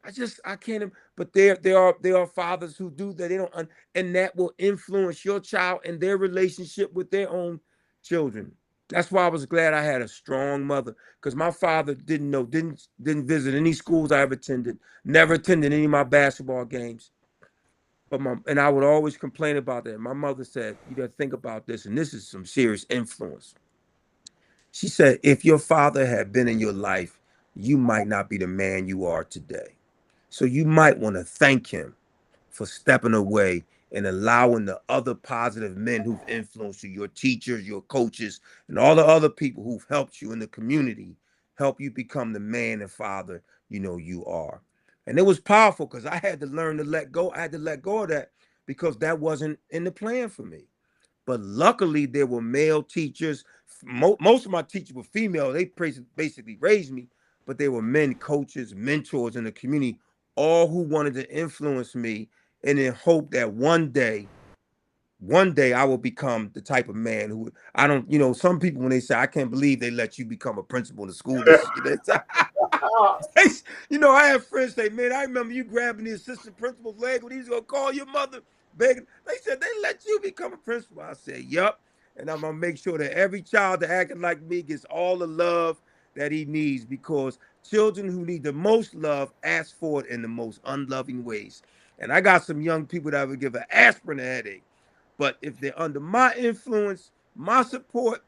I can't. But there are fathers who do that. They don't, and that will influence your child and their relationship with their own children. That's why I was glad I had a strong mother, because my father didn't visit any schools I ever attended, never attended any of my basketball games. But and I would always complain about that. My mother said, "You got to think about this, and this is some serious influence." She said, "If your father had been in your life, you might not be the man you are today. So you might want to thank him for stepping away and allowing the other positive men who've influenced you, your teachers, your coaches, and all the other people who've helped you in the community, help you become the man and father you are." And it was powerful because I had to learn to let go. I had to let go of that because that wasn't in the plan for me. But luckily, there were male teachers. Most of my teachers were female. They basically raised me, but they were men, coaches, mentors in the community, all who wanted to influence me and in hope that one day I will become the type of man who I don't, some people when they say, "I can't believe they let you become a principal in the school district." I have friends say, "Man, I remember you grabbing the assistant principal's leg when he was gonna call your mother, begging." They said, "They let you become a principal." I said, "Yup." And I'm gonna make sure that every child that acting like me gets all the love that he needs, because children who need the most love ask for it in the most unloving ways. And I got some young people that would give an aspirin a headache. But if they're under my influence, my support,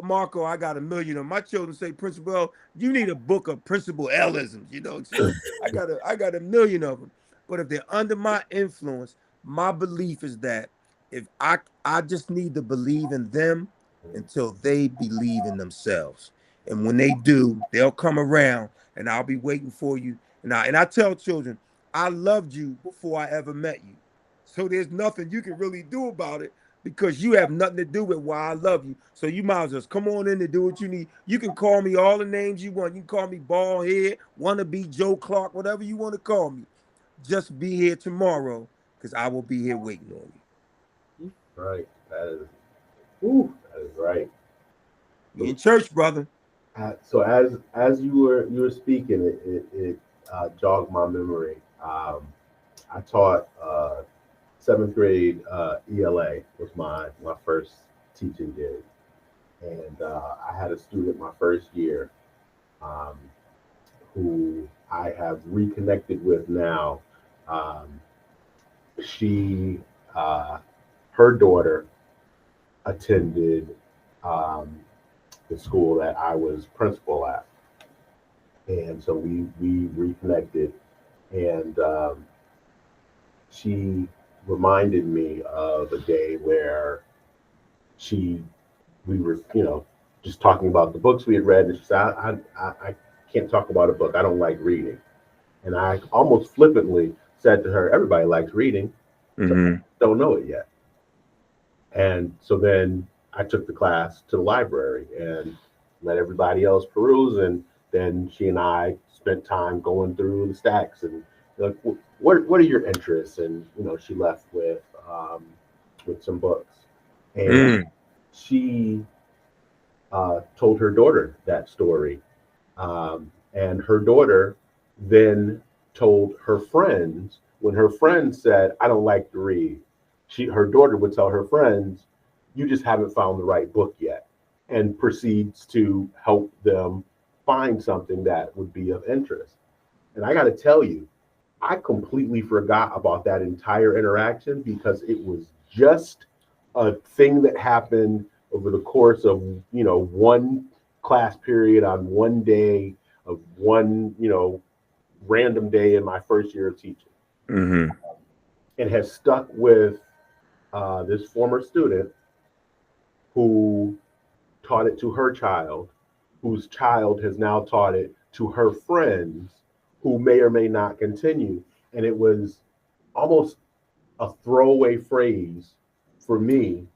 Marco, I got a million of my children say, "Principal, you need a book of Principal Ellisms." So I got a million of them. But if they're under my influence, my belief is that if I just need to believe in them until they believe in themselves. And when they do, they'll come around and I'll be waiting for you. And I tell children, I loved you before I ever met you. So there's nothing you can really do about it because you have nothing to do with why I love you. So you might as well just come on in and do what you need. You can call me all the names you want. You can call me bald head, wanna be Joe Clark, whatever you want to call me. Just be here tomorrow because I will be here waiting on you. Right. That is right. You in church, brother. So as you were speaking, it jogged my memory. I taught seventh grade ELA was my first teaching gig, and I had a student my first year um, who I have reconnected with now. Um, she her daughter attended um, the school that I was principal at, and so we reconnected, and she reminded me of a day where she we were just talking about the books we had read, and she said, I can't talk about a book. I don't like reading. And I almost flippantly said to her, everybody likes reading, so Mm-hmm. don't know it yet. And so then I took the class to the library and let everybody else peruse. And then she and I spent time going through the stacks and like, what are your interests? And she left with some books, and Mm. she told her daughter that story. And her daughter then told her friends, when her friends said, "I don't like to read," her daughter would tell her friends, "You just haven't found the right book yet," and proceeds to help them find something that would be of interest. And I got to tell you, I completely forgot about that entire interaction because it was just a thing that happened over the course of one class period on one day of one random day in my first year of teaching, Mm-hmm. and has stuck with this former student who taught it to her child, whose child has now taught it to her friends, who may or may not continue. And it was almost a throwaway phrase for me,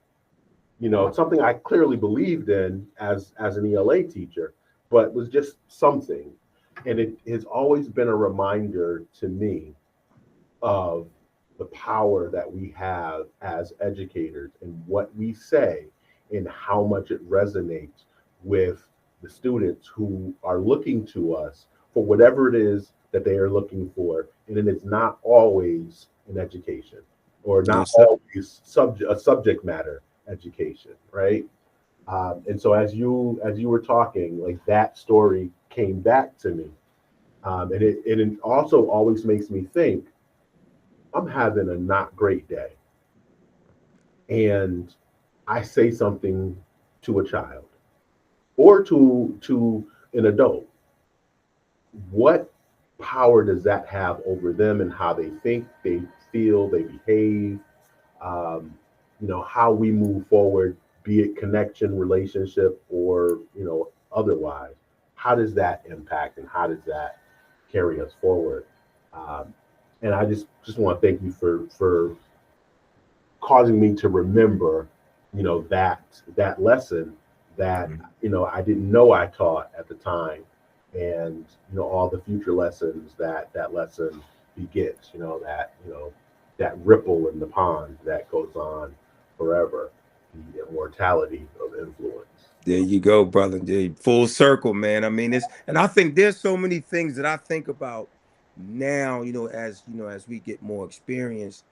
something I clearly believed in as an ELA teacher, but was just something. And it has always been a reminder to me of the power that we have as educators and what we say and how much it resonates with the students who are looking to us for whatever it is that they are looking for, and it is not always in education, or not Yes, sir. always a subject matter education, right? And so as you were talking, like that story came back to me, and it also always makes me think I'm having a not great day, and I say something to a child or to an adult. What power does that have over them and how they think, they feel, they behave? Um, how we move forward, be it connection, relationship, or otherwise. How does that impact and how does that carry us forward? Um, and I just want to thank you for causing me to remember, that lesson that Mhm. I didn't know I taught at the time, and all the future lessons that lesson begets. That ripple in the pond that goes on forever, the immortality of influence. There you go, brother. Full circle, man. I mean, and I think there's so many things that I think about now, as we get more experience,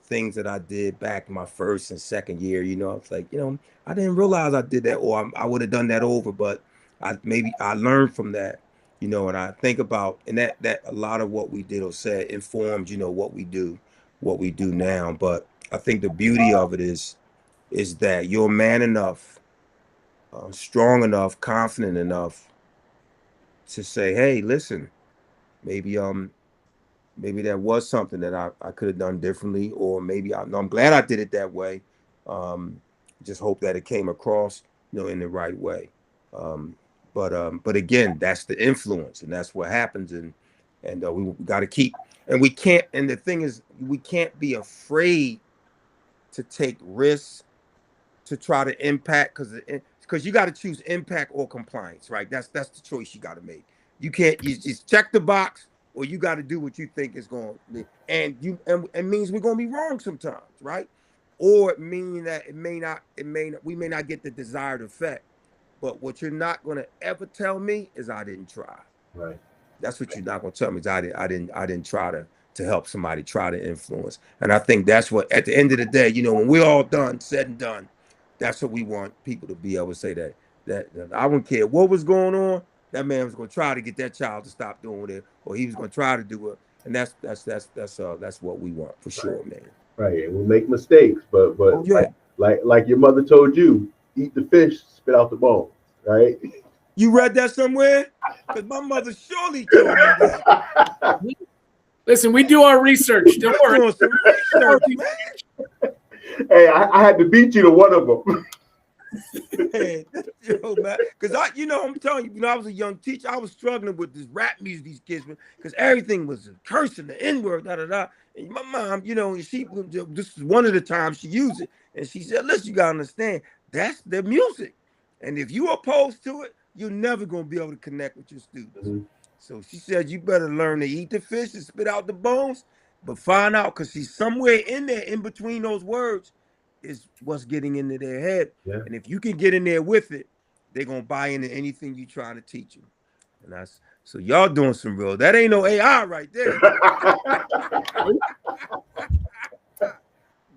things that I did back in my first and second year, I was like, I didn't realize I did that, or I would have done that over, but I learned from that, and I think about, and that a lot of what we did or said informed, what we do now. But I think the beauty of it is that you're man enough, strong enough, confident enough to say, "Hey, listen, maybe maybe that was something that I could have done differently, or maybe I'm glad I did it that way. Um, just hope that it came across, in the right way." Um, but again, that's the influence, and that's what happens, and we got to keep, and we can't. And the thing is, we can't be afraid to take risks to try to impact, because you got to choose impact or compliance, right? That's the choice you got to make. You can't, you just check the box, or you got to do what you think is going to, and it means we're going to be wrong sometimes, right? Or it means that we may not get the desired effect. But what you're not going to ever tell me is I didn't try. Right. That's what you're not going to tell me, is I didn't try to help somebody, try to influence. And I think that's what, at the end of the day, when we're all done, said and done, that's what we want people to be able to say, that I don't care what was going on. That man was going to try to get that child to stop doing it, or he was going to try to do it. And that's what we want for Right. sure, man. Right. And we'll make mistakes, but Oh yeah. like your mother told you, eat the fish, spit out the bones. Right. You read that somewhere? Because my mother surely told me that. Listen, we do our research. Don't You're worry. doing some research, man. Hey, I had to beat you to one of them. Man, man. Because I'm telling you, I was a young teacher, I was struggling with this rap music, these kids, because everything was cursing, the N-word, da da da. And my mom, this is one of the times she used it, and she said, "Listen, you gotta understand, that's their music, and if you opposed to it, you're never gonna be able to connect with your students." Mhm. So she said, "You better learn to eat the fish and spit out the bones, but find out, because she's somewhere in there, in between those words, is what's getting into their head." Yeah. And if you can get in there with it, they're gonna buy into anything you're trying to teach them. And that's, so y'all doing some real. That ain't no AI right there.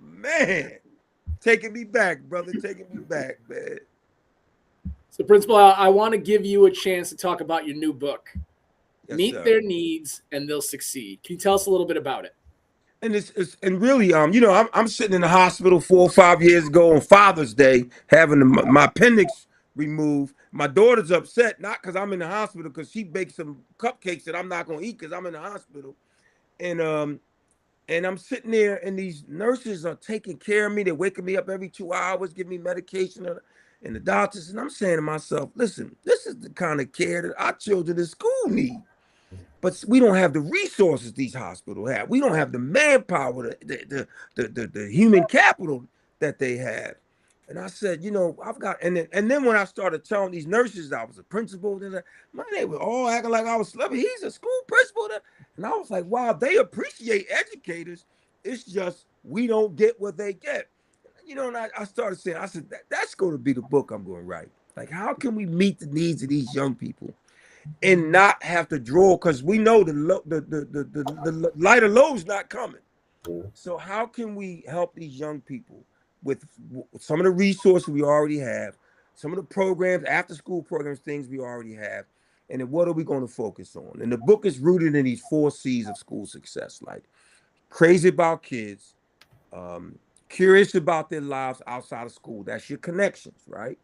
Man, taking me back, brother. Taking me back, man. So, Principal, I want to give you a chance to talk about your new book, Yes, Meet sir. Their Needs and They'll Succeed. Can you tell us a little bit about it? And and really, I'm sitting in the hospital 4 or 5 years ago on Father's Day, having my appendix removed. My daughter's upset, not because I'm in the hospital, because she baked some cupcakes that I'm not gonna eat because I'm in the hospital. And I'm sitting there, and these nurses are taking care of me. They're waking me up every 2 hours, giving me medication, and the doctors. And I'm saying to myself, listen, this is the kind of care that our children in school need. But we don't have the resources these hospitals have. We don't have the manpower, the human capital that they have. And I said, I've got, and then when I started telling these nurses I was a principal, man, they were all acting like I was celebrity. He's a school principal. And I was like, wow, they appreciate educators. It's just we don't get what they get. And I started saying, I said, that's going to be the book I'm going to write. Like, how can we meet the needs of these young people? and not have to draw, because we know the lighter load's not coming. So how can we help these young people with some of the resources we already have, some of the programs, after school programs, things we already have, and then what are we going to focus on? And the book is rooted in these 4 C's of school success, like crazy about kids, curious about their lives outside of school. That's your connections, right?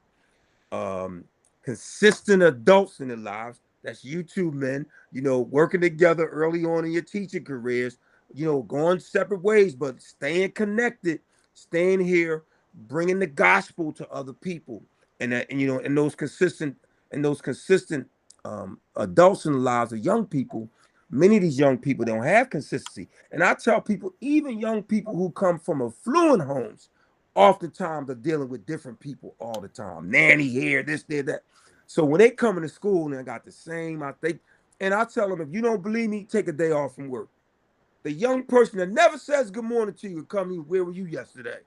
um, Consistent adults in their lives. That's you two men, working together early on in your teaching careers, going separate ways, but staying connected, staying here, bringing the gospel to other people. And those consistent adults in the lives of young people. Many of these young people don't have consistency. And I tell people, even young people who come from affluent homes, oftentimes are dealing with different people all the time. Nanny here, this, there, that. So when they come into school and they got the same, and I tell them, if you don't believe me, take a day off from work. The young person that never says good morning to you come to you, where were you yesterday?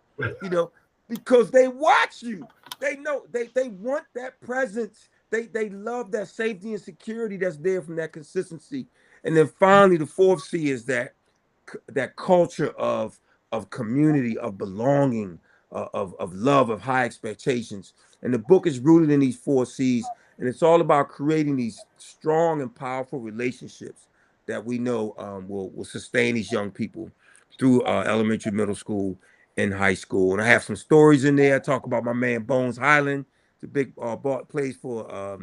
Because they watch you. They know they want that presence. They love that safety and security that's there from that consistency. And then finally, the 4th C is that culture of community, of belonging, of love, of high expectations. And the book is rooted in these 4 C's, and it's all about creating these strong and powerful relationships that we know will sustain these young people through elementary, middle school, and high school. And I have some stories in there. I talk about my man Bones Highland. It's a big plays for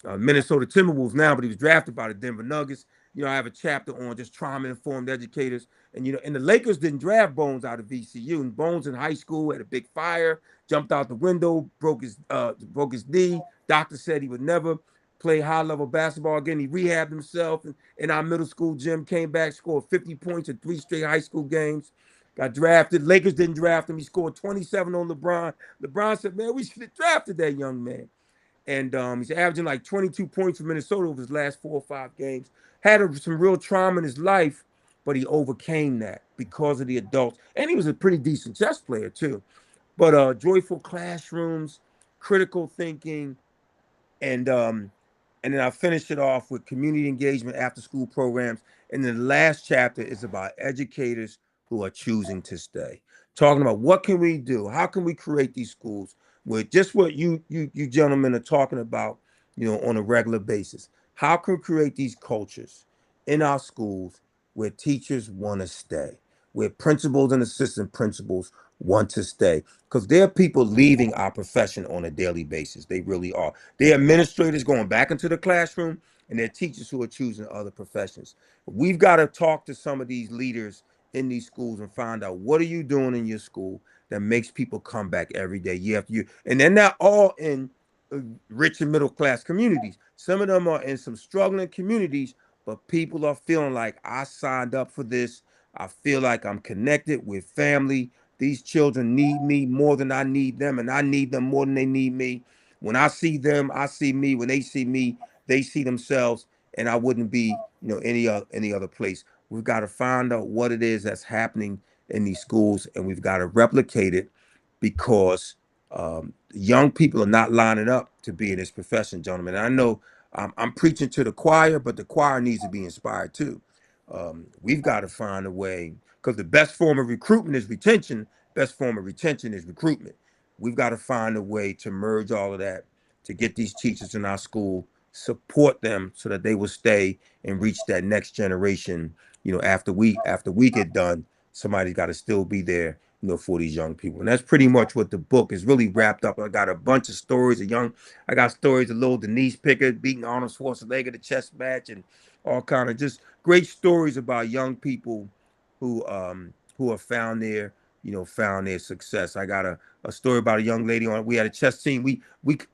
Minnesota Timberwolves now, but he was drafted by the Denver Nuggets. I have a chapter on just trauma-informed educators. And the Lakers didn't draft Bones out of VCU. And Bones in high school had a big fire, jumped out the window, broke his knee. Doctor said he would never play high-level basketball again. He rehabbed himself in our middle school gym, came back, scored 50 points in 3 straight high school games, got drafted. Lakers didn't draft him. He scored 27 on LeBron. LeBron said, man, we should have drafted that young man. And he's averaging like 22 points for Minnesota over his last 4 or 5 games. Had some real trauma in his life, but he overcame that because of the adults. And he was a pretty decent chess player too. But joyful classrooms, critical thinking, and then I finish it off with community engagement, after school programs. And then the last chapter is about educators who are choosing to stay. Talking about what can we do? How can we create these schools with just what you gentlemen are talking about, on a regular basis? How can we create these cultures in our schools where teachers want to stay, where principals and assistant principals want to stay? Because there are people leaving our profession on a daily basis. They really are. There are administrators going back into the classroom, and there are teachers who are choosing other professions. We've got to talk to some of these leaders in these schools and find out, what are you doing in your school that makes people come back every day, year after year? And they're not all in rich and middle class communities. Some of them are in some struggling communities, but people are feeling like, I signed up for this. I feel like I'm connected with family. These children need me more than I need them, and I need them more than they need me. When I see them, I see me. When they see me, they see themselves, and I wouldn't be, any other place. We've got to find out what it is that's happening in these schools, and we've got to replicate it, because young people are not lining up to be in this profession, gentlemen. And I know I'm preaching to the choir, but the choir needs to be inspired too. We've got to find a way, because the best form of recruitment is retention. Best form of retention is recruitment. We've got to find a way to merge all of that, to get these teachers in our school, support them so that they will stay and reach that next generation. After we get done, somebody's got to still be there, for these young people. And that's pretty much what the book is really wrapped up. I got a bunch of stories I got stories of little Denise Pickett beating Arnold Schwarzenegger at a chess match, and all kind of just great stories about young people who have found their success. I got a story about a young lady we had a chess team. We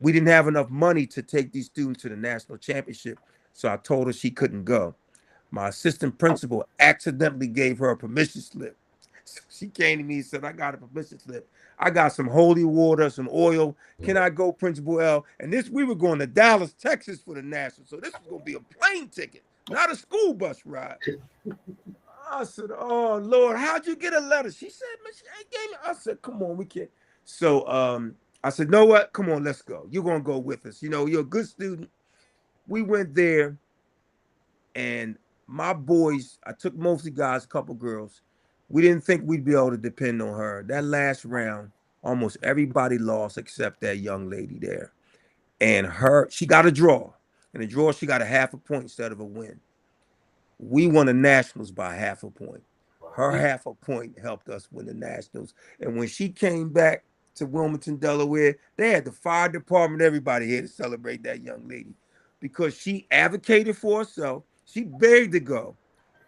didn't have enough money to take these students to the national championship. So I told her she couldn't go. My assistant principal accidentally gave her a permission slip. So she came to me and said, I got a permission slip. I got some holy water, some oil. Can I go, Principal L? And we were going to Dallas, Texas for the national. So this was going to be a plane ticket, not a school bus ride. I said, oh, Lord, how'd you get a letter? She said, man, she ain't gave me. I said, come on, we can't. So I said, know what? Come on, let's go. You're going to go with us. You're a good student. we went there, and my boys, I took mostly guys, a couple girls. We didn't think we'd be able to depend on her. That last round, almost everybody lost except that young lady there. And she got a draw. In a draw, she got a half a point instead of a win. We won the Nationals by half a point. Her half a point helped us win the Nationals. And when she came back to Wilmington, Delaware, they had the fire department, everybody here to celebrate that young lady because she advocated for herself. She begged to go.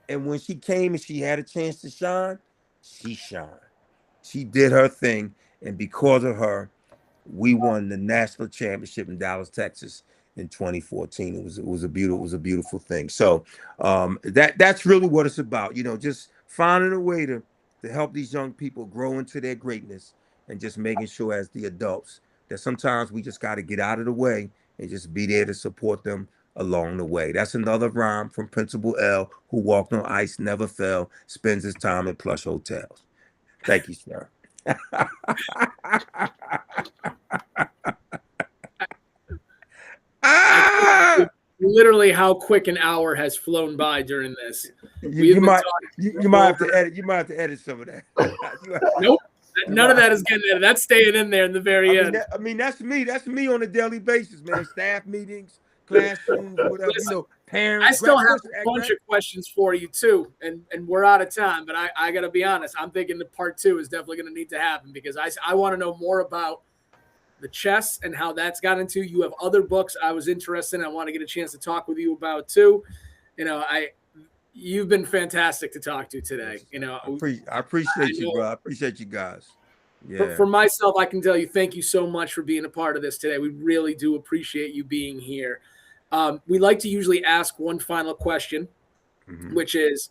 And when she came and she had a chance to shine, she shined. She did her thing. And because of her, we won the national championship in Dallas, Texas in 2014. It was a beautiful thing. So that's really what it's about, just finding a way to help these young people grow into their greatness and just making sure as the adults that sometimes we just got to get out of the way and just be there to support them along the way. That's another rhyme from Principal L, who walked on ice, never fell, spends his time in plush hotels. Thank you, sir. Literally how quick an hour has flown by during this. You might have to edit. You might have to edit some of that. Nope. None of that is getting edited. That's staying in there in the very end. That's me. That's me on a daily basis, man. Staff meetings, classrooms, whatever. Listen, parents. I still have a bunch of questions for you too, and we're out of time. But I got to be honest. I'm thinking the part 2 is definitely going to need to happen because I want to know more about the chess and how that's got into. You have other books I was interested in. I want to get a chance to talk with you about too. You've been fantastic to talk to today. I appreciate you, bro. I appreciate you guys. Yeah. For myself, I can tell you, thank you so much for being a part of this today. We really do appreciate you being here. We like to usually ask one final question, which is,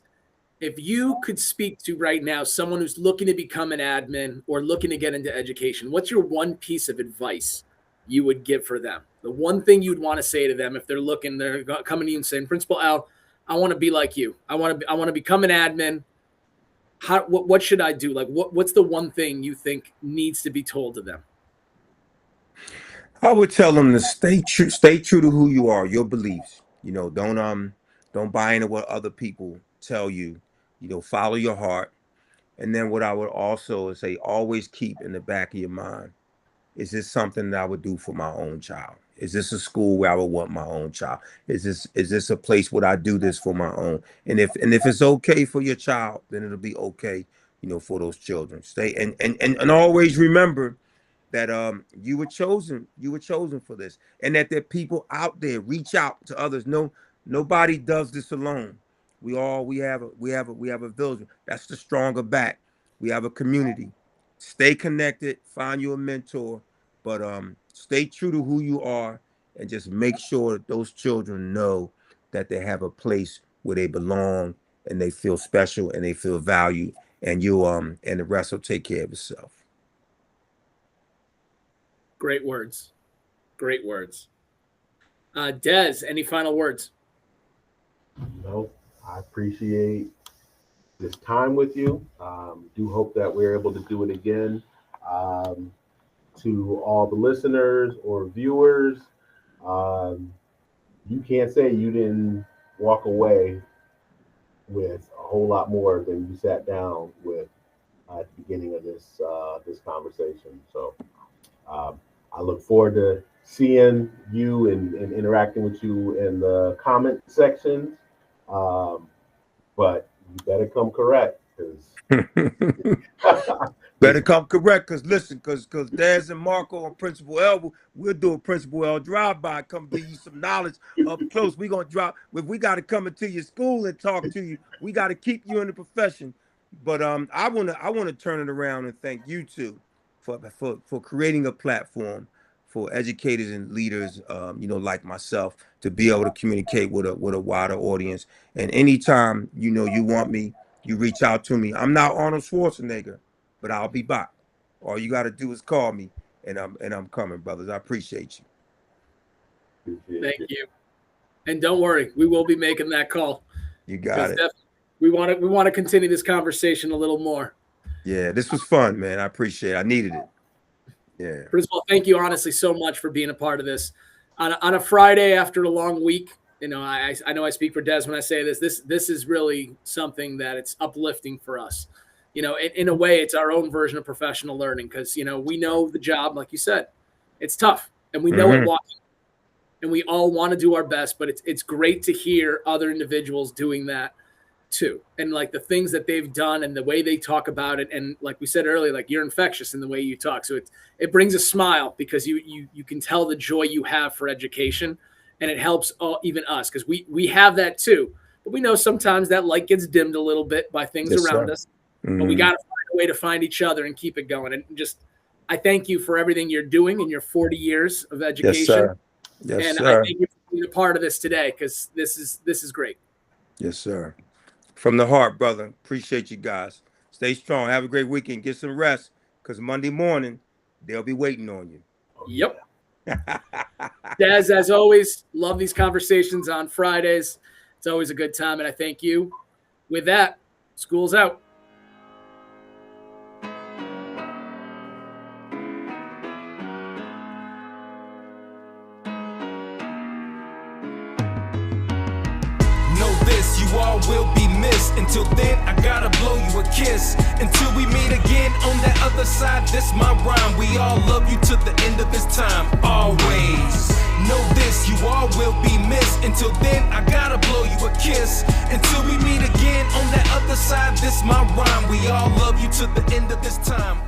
if you could speak to right now someone who's looking to become an admin or looking to get into education, what's your one piece of advice you would give for them? The one thing you'd want to say to them if they're coming to you and saying, Principal Al, I want to be like you. I want to become an admin. What should I do? Like, what's the one thing you think needs to be told to them? I would tell them to stay true to who you are, your beliefs. Don't buy into what other people tell you. Follow your heart. And then what I would also say, always keep in the back of your mind, is this something that I would do for my own child? Is this a school where I would want my own child? Is this a place where I do this for my own? And if it's okay for your child, then it'll be okay, for those children. Stay and always remember that you were chosen for this, and that there are people out there. Reach out to others. Nobody does this alone. We have a village. That's the stronger back. We have a community. Stay connected. Find you a mentor, but stay true to who you are, and just make sure that those children know that they have a place where they belong and they feel special and they feel valued. And and the rest will take care of itself. Great words. Great words. Des, any final words? No, I appreciate this time with you. Do hope that we're able to do it again. To all the listeners or viewers, you can't say you didn't walk away with a whole lot more than you sat down with at the beginning of this conversation. So I look forward to seeing you and interacting with you in the comment sections. But you better come correct, because better come correct, because listen, because Daz and Marco and Principal L, we'll do a Principal L drive-by, come give you some knowledge up close. We're gonna drop. If we got to come into your school and talk to you, we got to keep you in the profession. But I wanna turn it around and thank you two for creating a platform for educators and leaders, like myself, to be able to communicate with a wider audience. And anytime you want me, you reach out to me. I'm not Arnold Schwarzenegger, but I'll be back. All you got to do is call me, and I'm coming, brothers. I appreciate you. Thank you. And don't worry, we will be making that call. You got it. We want to continue this conversation a little more. Yeah, this was fun, man. I appreciate it. I needed it. Yeah. Principal, thank you honestly so much for being a part of this. on a Friday after a long week, you know, I know I speak for Des when I say this. This is really something that it's uplifting for us. You know, in a way, it's our own version of professional learning because, you know, we know the job, like you said, it's tough, and we know it walking, and we all want to do our best. But it's great to hear other individuals doing that too, and like the things that they've done and the way they talk about it. And like we said earlier, like you're infectious in the way you talk, so it brings a smile because you can tell the joy you have for education, and it helps even us because we have that too. But we know sometimes that light gets dimmed a little bit by things around us. But we got to find a way to find each other and keep it going. And just, I thank you for everything you're doing in your 40 years of education. Yes, sir. Yes, and sir. I thank you for being a part of this today because this is great. Yes, sir. From the heart, brother. Appreciate you guys. Stay strong. Have a great weekend. Get some rest because Monday morning, they'll be waiting on you. Yep. Des, as always, love these conversations on Fridays. It's always a good time, and I thank you. With that, school's out. You all will be missed. Until then, I gotta blow you a kiss. Until we meet again on that other side, this my rhyme. We all love you to the end of this time, always. Know this, you all will be missed. Until then, I gotta blow you a kiss. Until we meet again on that other side, this my rhyme. We all love you to the end of this time.